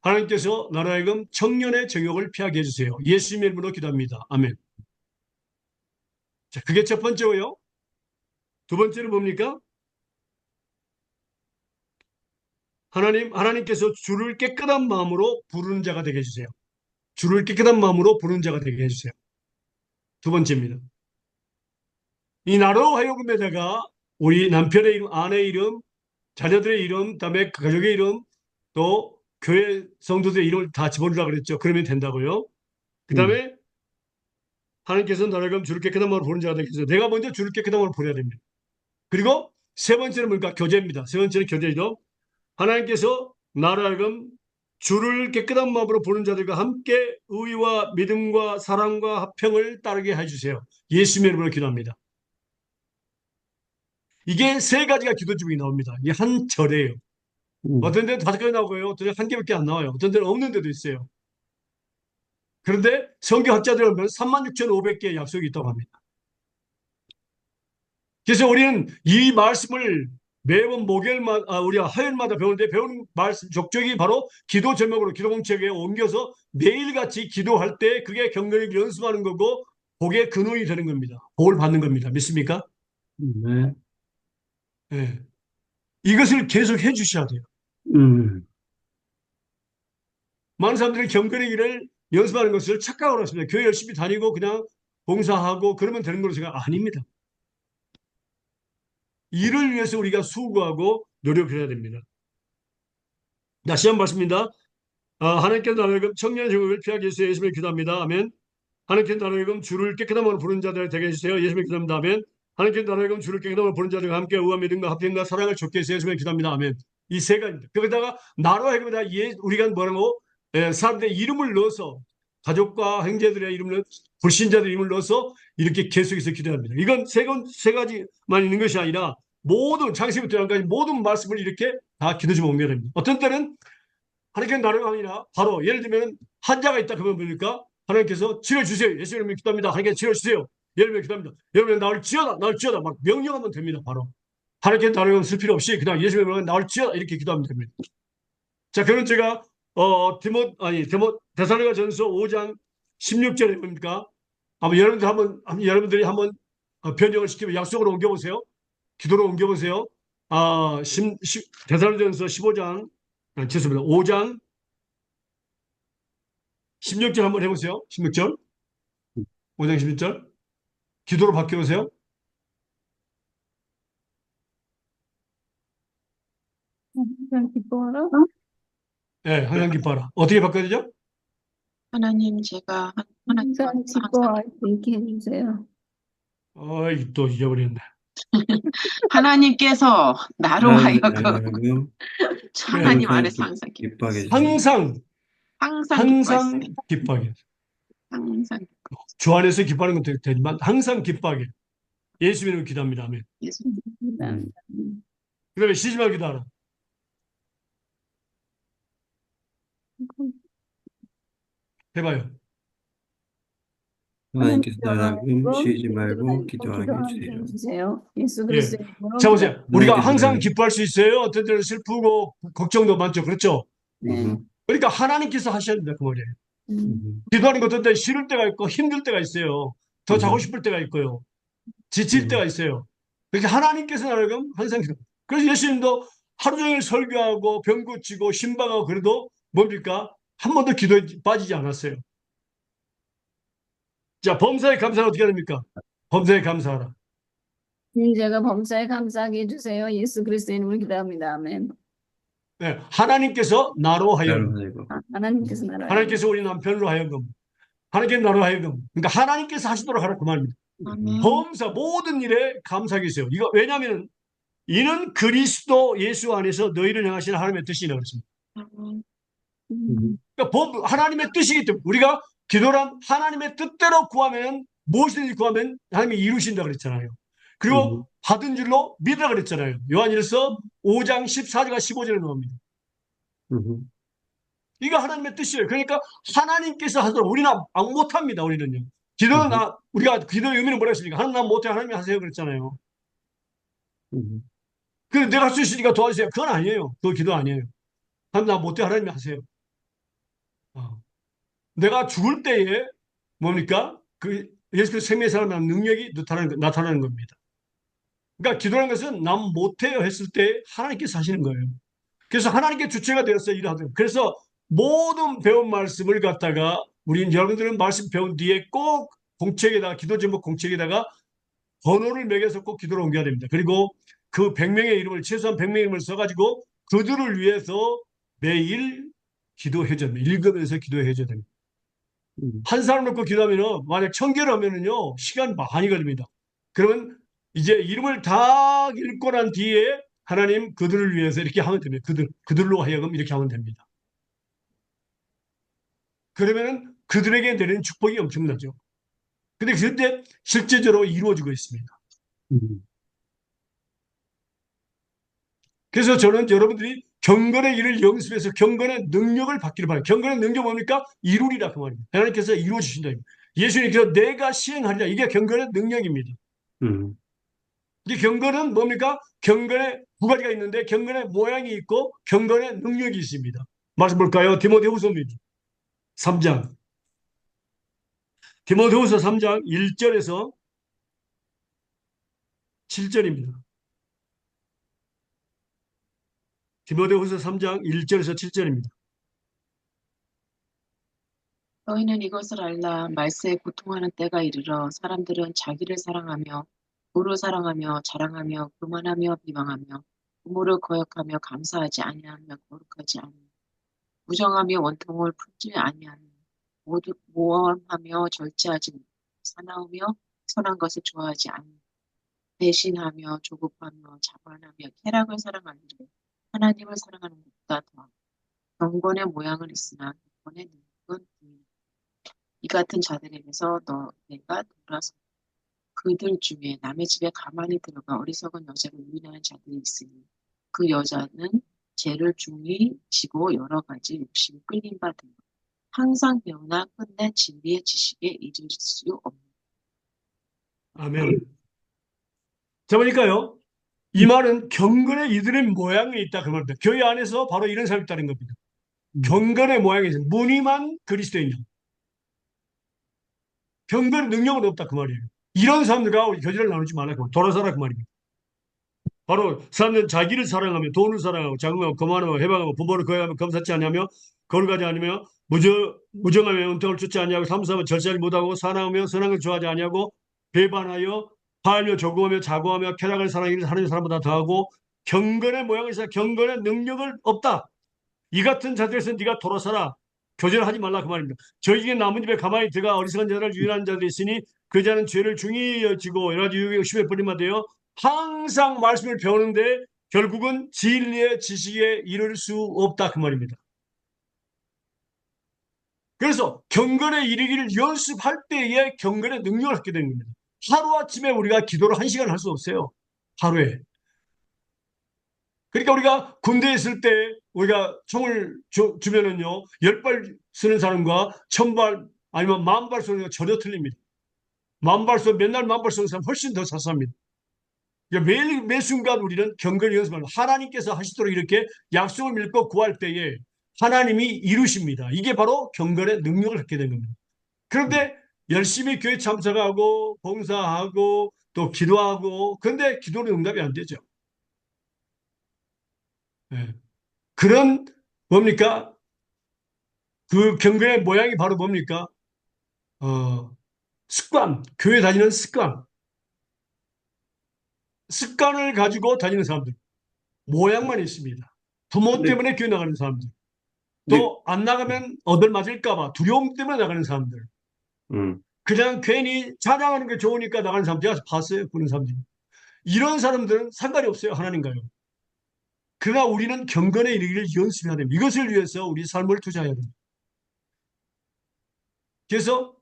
Speaker 1: 하나님께서 나로 하여금 청년의 정욕을 피하게 해주세요. 예수님의 이름으로 기도합니다. 아멘. 자, 그게 첫 번째고요. 두 번째는 뭡니까? 하나님께서 주를 깨끗한 마음으로 부르는 자가 되게 해주세요. 주를 깨끗한 마음으로 부르는 자가 되게 해주세요. 두 번째입니다. 이 나로 하여금에다가 우리 남편의 이름, 아내의 이름, 자녀들의 이름, 그다음에 가족의 이름, 또 교회 성도들의 이름을 다 집어넣으라 그랬죠. 그러면 된다고요. 그다음에 하나님께서 나로 하여금 주를 깨끗한 마음으로 부르는 자가 되게 해주세요. 내가 먼저 주를 깨끗한 마음으로 부려야 됩니다. 그리고 세 번째는 뭘까? 교제입니다. 세 번째는 교제죠. 하나님께서 나로 하여금 주를 깨끗한 마음으로 보는 자들과 함께 의와 믿음과 사랑과 화평을 따르게 해주세요. 예수님의 이름으로 기도합니다. 이게 세 가지가 기도 제목이 나옵니다. 이게 한 절이에요. 어떤 데는 5가지 나오고요. 어떤 데는 1개밖에 안 나와요. 어떤 데는 없는 데도 있어요. 그런데 성경학자들은 보면 36,500개의 약속이 있다고 합니다. 그래서 우리는 이 말씀을 매번 목요일마다, 우리가 화요일마다 배우는데 배우는 말씀, 족적이 바로 기도 제목으로 기도 공책에 옮겨서 매일같이 기도할 때 그게 경건을 연습하는 거고, 그게 근원이 되는 겁니다. 복을 받는 겁니다. 믿습니까?
Speaker 3: 네.
Speaker 1: 예. 이것을 계속 해 주셔야 돼요. 많은 사람들이 경건의 길을 연습하는 것을 착각을 했습니다. 교회 열심히 다니고 그냥 봉사하고 그러면 되는 걸로 생각 아닙니다. 이를 위해서 우리가 수고하고 노력해야 됩니다. 다시 한 번 말씀입니다. 하나님께서 나로 하여금 청년 정욕을 피하게 해주세요. 예수님을 기도합니다. 아멘. 하나님께서 나로 하여금 주를 깨끗한 마음으로 부르는 자들 되게 해주세요. 예수님을 기도합니다. 아멘. 하나님께서 나로 하여금 주를 깨끗한 마음으로 부르는 자들과 함께 의와 믿음과 합평과 사랑을 줬게 해주세요. 예수님을 기도합니다. 아멘. 이 세 가지입니다. 거기다가 나로 하여금에다 우리가 뭐라고 사람들의 이름을 넣어서 가족과 형제들의 이름을 불신자들의 이름을 넣어서 이렇게 계속해서 기도합니다. 이건 세 가지만 있는 것이 아니라 모든 창세부터 영까지 모든 말씀을 이렇게 다 기도 좀 옮겨야 됩니다. 어떤 때는 하나님께서 나를 아니라 바로 예를 들면 환자가 있다 그러면 뭡니까? 하나님께서 치료주세요. 예수님을 기도합니다. 하나님께서 치료주세요. 예를 들면 기도합니다. 여러분 나를 지어다 나를 지어다 막 명령하면 됩니다. 바로 하나님께서 나를 쓸 필요 없이 그냥 예수님을 나를 지어다 이렇게 기도하면 됩니다. 자, 그럼 제가 데살로니가전서 5장 16절에 뭡니까? 여러분들이 한번 변형을 시키면 약속으로 옮겨보세요. 기도로 옮겨보세요. 데살로니가전서 15장 죄송합니다. 5장 16절 한번 해보세요. 16절. 5장 16절. 기도로 바뀌어보세요.
Speaker 2: 항상 기뻐하라.
Speaker 1: 네, 항상 기뻐하라. 어떻게 바꿔야 되죠?
Speaker 4: 하나님, 제가 하나님과
Speaker 2: 항상 기뻐할 수 있게 해주세요.
Speaker 1: 또 잊어버렸네.
Speaker 4: 하나님께서 나로 하여금
Speaker 3: 하여금
Speaker 4: 하나님
Speaker 1: 네.
Speaker 4: 안에서 항상
Speaker 3: 기뻐하게 해주세요.
Speaker 1: 항상 기뻐하게.
Speaker 4: 항상
Speaker 1: 주 안에서 기뻐하는 것도 되지만 항상 기뻐하게. 예수님을 기도합니다. 아멘.
Speaker 4: 예수님.
Speaker 1: 그 다음에 쉬지 말고 기도하라. 해봐요.
Speaker 3: 하나님께서 나를 하여금 쉬지 말고 기도하게 해주세요.
Speaker 2: 해주세요. 예수
Speaker 1: 예.
Speaker 2: 그리스도의 이름으로
Speaker 1: 자, 보세요. 우리가
Speaker 3: 하나님께서
Speaker 1: 항상
Speaker 3: 나를-
Speaker 1: 기뻐할 수 있어요. 어떤 때는 슬프고 걱정도 많죠. 그렇죠?
Speaker 2: 네.
Speaker 1: 그러니까 하나님께서 하셔야 된다. 그 말이에요. 기도하는 것도 때 싫을 때가 있고 힘들 때가 있어요. 더 자고 싶을 때가 있고요. 지칠 때가 있어요. 그렇게 하나님께서 나를 항상 기도. 그래서 예수님도 하루 종일 설교하고 병 고치고 신방하고 그래도 뭡니까? 한 번도 기도에 빠지지 않았어요. 자, 범사에 감사는 어떻게 됩니까? 범사에 감사하라.
Speaker 2: 제가 범사에 감사하게 해주세요. 예수 그리스도의 이름으로 기도합니다. 아멘.
Speaker 1: 네, 하나님께서 나로 하여금,
Speaker 3: 나를 하여금
Speaker 2: 하나님께서 나를
Speaker 1: 하나님께서 우리 남편으로 하여금, 하나님께서 나로 하여금, 그러니까 하나님께서 하시도록 하라 그 말입니다.
Speaker 4: 아멘.
Speaker 1: 범사 모든 일에 감사하게 있어요. 이거 왜냐하면 이는 그리스도 예수 안에서 너희를 향하시는 하나님의 뜻이라 그랬습니다.
Speaker 4: 아멘.
Speaker 1: 그러니까 하나님의 뜻이기 때문에 우리가 기도란 하나님의 뜻대로 구하면 무엇이든지 구하면 하나님이 이루신다 그랬잖아요. 그리고 받은 줄로 믿으라 그랬잖아요. 요한일서 5장 14절과 15절에 나옵니다. 이거 하나님의 뜻이에요. 그러니까 하나님께서 하도록 우리는 못합니다. 우리는요. 기도는 우리가 기도의 의미는 뭐라 했습니까? 하나님 나 못해 하나님이 하세요 그랬잖아요. 그래 내가 할 수 있으니까 도와주세요. 그건 아니에요. 그거 기도 아니에요. 하나님 나 못해 하나님이 하세요. 내가 죽을 때에 뭡니까? 그 예수 그리스도 생명의 사람이라는 능력이 나타나는 겁니다. 그러니까 기도라는 것은 남 못해요 했을 때 하나님께서 하시는 거예요. 그래서 하나님께 주체가 되었어요. 일하도록. 그래서 모든 배운 말씀을 갖다가 우리 여러분들은 말씀 배운 뒤에 꼭 공책에다가 기도 제목 공책에다가 번호를 매겨서 꼭 기도를 옮겨야 됩니다. 그리고 그 100명의 이름을 최소한 100명의 이름을 써가지고 그들을 위해서 매일 기도해줘야 됩니다. 읽으면서 기도해줘야 됩니다. 한 사람 놓고 기도하면은 만약 1000개를 하면은요 시간 많이 걸립니다. 그러면 이제 이름을 다 읽고 난 뒤에 하나님 그들을 위해서 이렇게 하면 됩니다. 그들로 하여금 이렇게 하면 됩니다. 그러면은 그들에게 내리는 축복이 엄청나죠. 근데 그때 실제적으로 이루어지고 있습니다.
Speaker 3: 음.
Speaker 1: 그래서 저는 여러분들이 경건의 일을 연습해서 경건의 능력을 받기를 바랍니다. 경건의 능력 뭡니까? 이루리라 그 말입니다. 하나님께서 이루어 주신다. 예수님께서 내가 시행하리라. 이게 경건의 능력입니다.
Speaker 3: 음.
Speaker 1: 이 경건은 뭡니까? 경건에 두 가지가 있는데 경건의 모양이 있고 경건의 능력이 있습니다. 말씀 볼까요? 디모데후서입니다. 3장. 디모데후서 3장 1절에서 7절입니다. 디모데후서 3장 1절에서 7절입니다.
Speaker 4: 너희는 이것을 알라. 말세에 고통하는 때가 이르러 사람들은 자기를 사랑하며 부를 사랑하며 자랑하며 교만하며 비방하며 부모를 거역하며 감사하지 아니하며 거룩하지 아니하며 무정하며 원통을 품지 아니하며 모두 모험하며 절제하지 못하며 사나우며 선한 것을 좋아하지 아니하며 배신하며 조급하며 자만하며 쾌락을 사랑하는데 하나님을 사랑하는 것보다 더 경건의 모양은 있으나 경건의 능력은 부인이다. 이 같은 자들에게서 너네가 돌아서 그들 중에 남의 집에 가만히 들어가 어리석은 여자를 유인하는 자들이 있으니 그 여자는 죄를 중히 지고 여러 가지 욕심이 끌린 바 되어 항상 배우나 끝내 진리의 지식에 이를 수 없는.
Speaker 1: 아멘. 자, 보니까요. 이 말은 경건의 이들의 모양이 있다 그 말입니다. 교회 안에서 바로 이런 사람이 있다는 겁니다. 경건의 모양이 있어요. 무늬만 그리스도인이야. 경건의 능력은 없다 그 말이에요. 이런 사람들과 우리 교제를 나누지 말라 그 말. 돌아서라 그 말입니다. 바로 사람들은 자기를 사랑하며 돈을 사랑하고 자궁하고 거만하고 해방하고 부모를 거역하며 검사치 아니하며 거룩하지 않으며 무정하며 은총을 쫓지 아니하고 삼수하며 절제하지 못하고 사나우며 선한 걸 좋아하지 아니하고 배반하여 파하며 조공하며 자고하며 쾌락을 사랑하는 하는 사람보다 더하고 경건의 모양을 있어 경건의 능력을 없다. 이 같은 자들에서 네가 돌아서라. 교제를 하지 말라 그 말입니다. 저에게 남은 집에 가만히 들어가 어리석은 자를 유인하는 자들이 있으니 그 자는 죄를 중히 여지고 여러 가지 유혹에 욕심에 버림만 되어 항상 말씀을 배우는데 결국은 진리의 지식에 이를 수 없다 그 말입니다. 그래서 경건에 이르기를 연습할 때에 경건의 능력을 갖게 되는 겁니다. 하루아침에 우리가 기도를 1시간 할 수 없어요. 하루에. 그러니까 우리가 군대에 있을 때 우리가 총을 주면은요 10발 쓰는 사람과 1000발 아니면 10,000발 쏘는 거 전혀 틀립니다. 10,000발 쏘 맨날 10,000발 쏘는 사람 훨씬 더 쌌습니다. 그러니까 매일 매 순간 우리는 경건을 연습하는 하나님께서 하시도록 이렇게 약속을 믿고 구할 때에 하나님이 이루십니다. 이게 바로 경건의 능력을 갖게 된 겁니다. 그런데 열심히 교회 참석하고 봉사하고 또 기도하고 그런데 기도는 응답이 안 되죠. 네. 그런 뭡니까? 그 경건의 모양이 바로 뭡니까? 습관, 교회 다니는 습관. 습관을 가지고 다니는 사람들. 모양만 있습니다. 부모
Speaker 3: 네.
Speaker 1: 때문에 교회 나가는 사람들.
Speaker 3: 네.
Speaker 1: 또 안 나가면 얻을 맞을까봐 두려움 때문에 나가는 사람들.
Speaker 3: 음.
Speaker 1: 그냥 괜히 찬양하는 게 좋으니까 나가는 사람들. 제가 봤어요. 그런 사람들. 이런 사람들은 상관이 없어요. 하나님과요. 그러나 우리는 경건에 이르기를 연습해야 됩니다. 이것을 위해서 우리 삶을 투자해야 됩니다. 그래서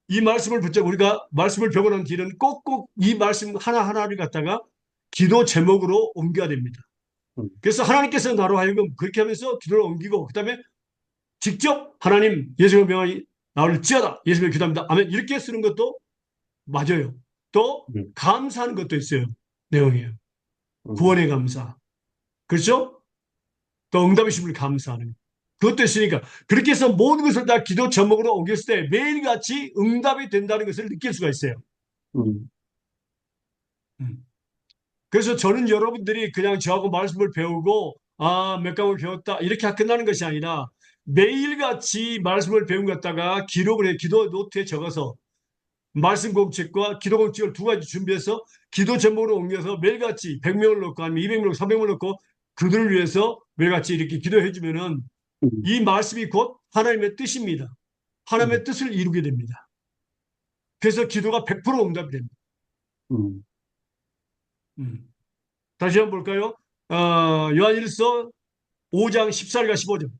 Speaker 1: 이 말씀을 붙잡고 우리가 말씀을 배우고 난 뒤는 꼭꼭 이 말씀 하나하나를 갖다가 기도 제목으로 옮겨야 됩니다. 그래서 하나님께서 나로 하여금 그렇게 하면서 기도를 옮기고 그다음에 직접 하나님 예수님의 명하니 나를 지어다 예수님의 기도합니다. 아멘 이렇게 쓰는 것도 맞아요. 또 감사하는 것도 있어요. 내용이에요. 구원의 감사. 그렇죠? 또 응답이심을 감사하는 그것도 있으니까 그렇게 해서 모든 것을 다 기도 제목으로 옮겼을 때 매일같이 응답이 된다는 것을 느낄 수가 있어요.
Speaker 3: 음.
Speaker 1: 그래서 저는 여러분들이 그냥 저하고 말씀을 배우고 몇 강을 배웠다. 이렇게 끝나는 것이 아니라 매일같이 말씀을 배운 것 갖다가 기록을 해 기도 노트에 적어서 말씀 공책과 기도 공책을 두 가지 준비해서 기도 제목으로 옮겨서 매일같이 100명을 넣고 아니면 200명, 300명을 넣고 그들을 위해서 매일같이 이렇게 기도해 주면은
Speaker 3: 음,
Speaker 1: 이 말씀이 곧 하나님의 뜻입니다. 하나님의
Speaker 3: 음,
Speaker 1: 뜻을 이루게 됩니다. 그래서 기도가 100% 응답이 됩니다.
Speaker 3: 음.
Speaker 1: 음. 다시 한번 볼까요? 요한일서 5장 14절과 15절.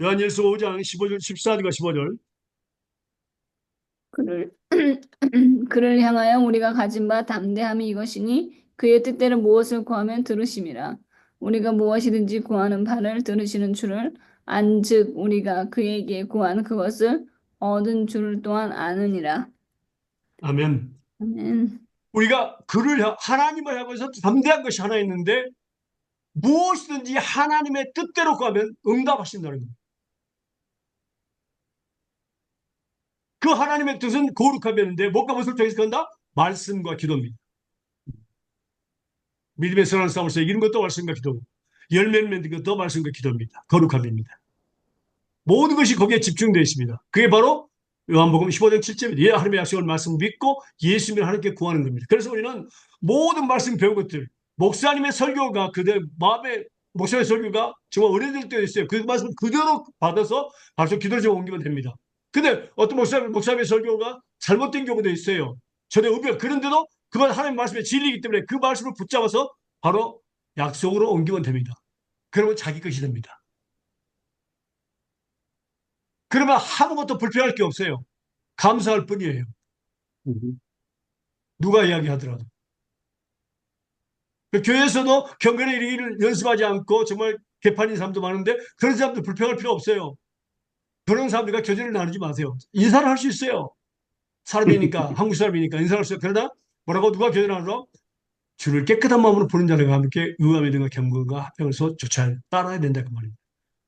Speaker 1: 요한일서 5장 15절, 14절과 15절.
Speaker 2: 그를 그를 향하여 우리가 가진 바 담대함이 이것이니 그의 뜻대로 무엇을 구하면 들으심이라. 우리가 무엇이든지 구하는 바를 들으시는 줄을 안즉 우리가 그에게 구한 그것을 얻은 줄을 또한 아느니라.
Speaker 1: 아멘.
Speaker 2: 아멘.
Speaker 1: 우리가 하나님을 향해서 담대한 것이 하나 있는데 무엇이든지 하나님의 뜻대로 구하면 응답하신다는 겁니다. 그 하나님의 뜻은 거룩하면인데 무엇과 무엇을 통해서 건다? 말씀과 기도입니다. 믿음의 선한 싸움을 이기는 것도 말씀과 기도고 열매를 맺는 것도 말씀과 기도입니다. 거룩함입니다. 모든 것이 거기에 집중되어 있습니다. 그게 바로 요한복음 15장 7절입니다. 예, 하나님의 약속을 말씀 믿고 예수님을 하나님께 구하는 겁니다. 그래서 우리는 모든 말씀 배운 것들, 목사님의 설교가 목사님의 설교가 정말 은혜될 때도 있어요. 그 말씀 그대로 받아서 바로 기도를 좀 옮기면 됩니다. 근데 어떤 목사님의 설교가 잘못된 경우도 있어요. 전에 그런데도 그건 하나님의 말씀의 진리이기 때문에 그 말씀을 붙잡아서 바로 약속으로 옮기면 됩니다. 그러면 자기 것이 됩니다. 그러면 아무것도 불평할 게 없어요. 감사할 뿐이에요.
Speaker 3: 음.
Speaker 1: 누가 이야기하더라도. 그 교회에서도 경건의 이르기를 연습하지 않고 정말 개판인 사람도 많은데 그런 사람들 불평할 필요 없어요. 그런 사람들과 교제를 나누지 마세요. 인사를 할 수 있어요. 사람이니까, 한국 사람이니까 인사를 할 수 있어요. 그러나 뭐라고 누가 교제를 나누러 주를 깨끗한 마음으로 보는 자들과 함께 의함에 등과 경건과 화평에서 조차 따라야 된다 그 말입니다.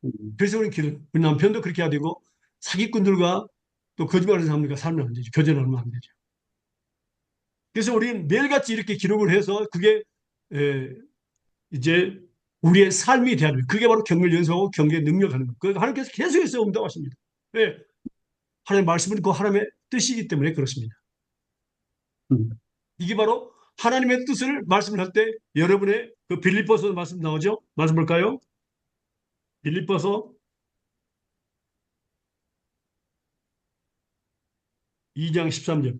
Speaker 3: 음.
Speaker 1: 그래서 우리 남편도 그렇게 해야 되고 사기꾼들과 또 거짓말하는 사람들과 살면 안 되죠. 교제를 하면 안 되죠. 그래서 우리는 매일같이 이렇게 기록을 해서 그게 에, 이제 우리의 삶이 돼야 돼요. 그게 바로 경배를 연습하고 경배의 능력하는 것. 그 하나님께서 계속해서 응답하십니다. 왜? 하나님의 말씀은 그 하나님의 뜻이기 때문에 그렇습니다.
Speaker 3: 음.
Speaker 1: 이게 바로 하나님의 뜻을 말씀을 할 때 여러분의 그 빌립보서 말씀 나오죠? 말씀 볼까요? 빌립보서 2장 13절.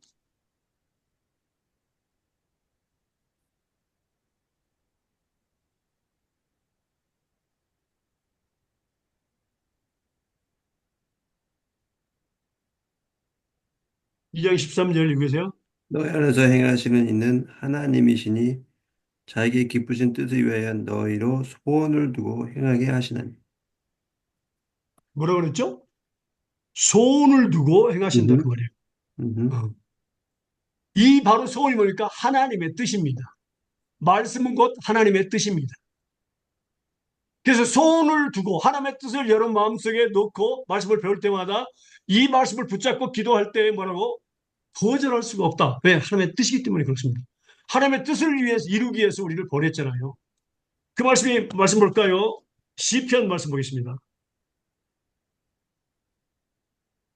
Speaker 1: 2장 13절 읽으세요.
Speaker 3: 너희 안에서 행하시는 이는 하나님이시니 자기 기쁘신 뜻을 위하여 너희로 소원을 두고 행하게 하시나니.
Speaker 1: 뭐라고 그랬죠? 소원을 두고 행하신다 그
Speaker 3: 음.
Speaker 1: 말이에요.
Speaker 3: 음.
Speaker 1: 어. 이 바로 소원이 뭡니까? 하나님의 뜻입니다. 말씀은 곧 하나님의 뜻입니다. 그래서 소원을 두고 하나님의 뜻을 여러분 마음속에 놓고 말씀을 배울 때마다 이 말씀을 붙잡고 기도할 때 뭐라고? 거절할 수가 없다. 왜? 하나님의 뜻이기 때문에 그렇습니다. 하나님의 뜻을 위해서 이루기 위해서 우리를 보냈잖아요. 그 말씀 볼까요? 시편 말씀 보겠습니다.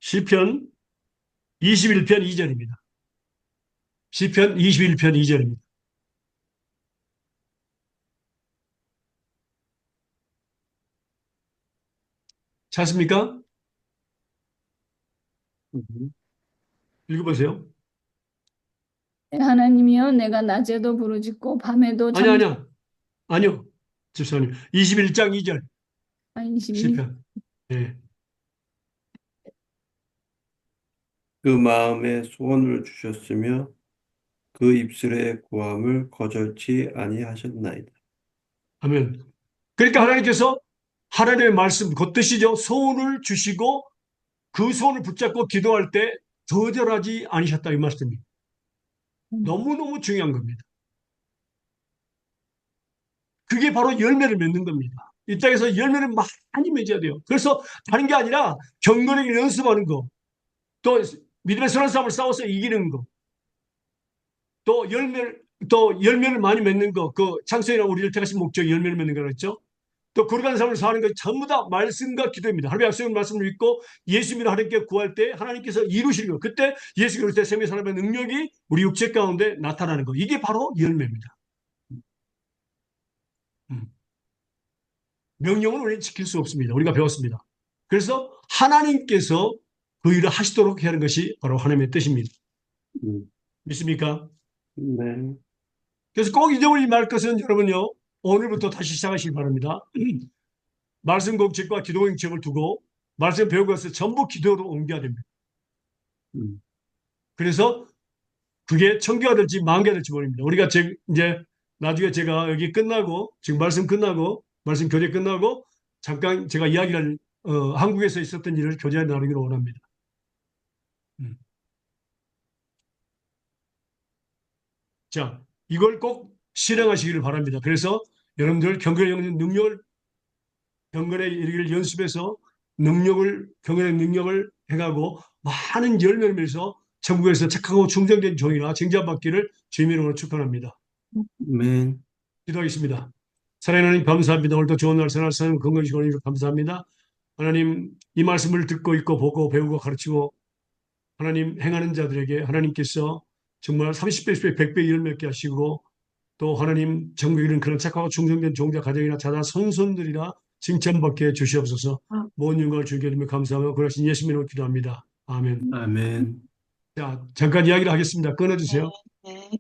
Speaker 1: 시편 21편 2절입니다. 시편 21편 2절입니다. 찾습니까?
Speaker 3: 음.
Speaker 1: 읽어보세요.
Speaker 2: 하나님이여 내가 낮에도 부르짖고 밤에도
Speaker 1: 아니야. 아니요. 집사님. 21장 2절
Speaker 2: 22.
Speaker 1: 시편. 예.
Speaker 3: 그 마음에 소원을 주셨으며 그 입술의 구함을 거절치 아니하셨나이다.
Speaker 1: 아멘. 그러니까 하나님께서 하나님의 말씀, 그 뜻이죠. 소원을 주시고 그 소원을 붙잡고 기도할 때 거절하지 않으셨다 이 말씀입니다. 너무너무 중요한 겁니다. 그게 바로 열매를 맺는 겁니다. 이 땅에서 열매를 많이 맺어야 돼요. 그래서 다른 게 아니라 경건하게 연습하는 거. 또 믿음의 선한 싸움을 싸워서 이기는 거, 또 열매를 많이 맺는 거, 그 창세기나 우리를 택하신 목적이 열매를 맺는 거랬죠. 또 거룩한 삶을 사는 것 전부 다 말씀과 기도입니다. 하나님의 약속의 말씀을 믿고 예수 믿어 하나님께 구할 때 하나님께서 이루실 거. 그때 예수 그리스도의 생명의 사람의 능력이 우리 육체 가운데 나타나는 거. 이게 바로 열매입니다. 음. 명령은 우리는 지킬 수 없습니다. 우리가 배웠습니다. 그래서 하나님께서 그 일을 하시도록 하는 것이 바로 하나님의 뜻입니다.
Speaker 3: 음,
Speaker 1: 믿습니까?
Speaker 3: 네.
Speaker 1: 그래서 꼭 잊어버리지 말 것은 여러분요. 오늘부터 다시 시작하시기 바랍니다. 말씀 공책과 기도 공책을 두고 말씀 배우고 나서 전부 기도로 옮겨야 됩니다.
Speaker 3: 음,
Speaker 1: 그래서 그게 천개가 될지 만개가 될지 모릅니다. 우리가 이제 나중에 제가 여기 끝나고 지금 말씀 끝나고 말씀 교제 끝나고 잠깐 제가 이야기를 한국에서 있었던 일을 교제해 나누기를 원합니다. 음. 자, 이걸 꼭 실행하시기를 바랍니다. 그래서 여러분들 경건의 능력을 경건에 이르기를 연습해서 경건의 능력을 해가고 많은 열매를 맺어서 천국에서 착하고 충성된 종이나 칭찬받기를 주님의 이름으로 축원합니다.
Speaker 3: 아멘.
Speaker 1: 기도하겠습니다. 사랑하는 하나님 감사합니다. 오늘도 좋은 날 선할 사람 건강히 주시고 감사합니다. 하나님 이 말씀을 듣고 있고 보고 배우고 가르치고 하나님 행하는 자들에게 하나님께서 정말 30배, 10배, 100배 일을 맺게 하시고 또 하나님 전국에 있는 그런 착하고 충성된 종자 가정이나 자다 선손들이나 칭찬받게 해 주시옵소서. 모든 영광을 주께 드리며 감사하며 그러신 예수님으로 기도합니다. 아멘.
Speaker 3: 아멘.
Speaker 1: 자, 잠깐 이야기를 하겠습니다. 끊어주세요.
Speaker 4: 네.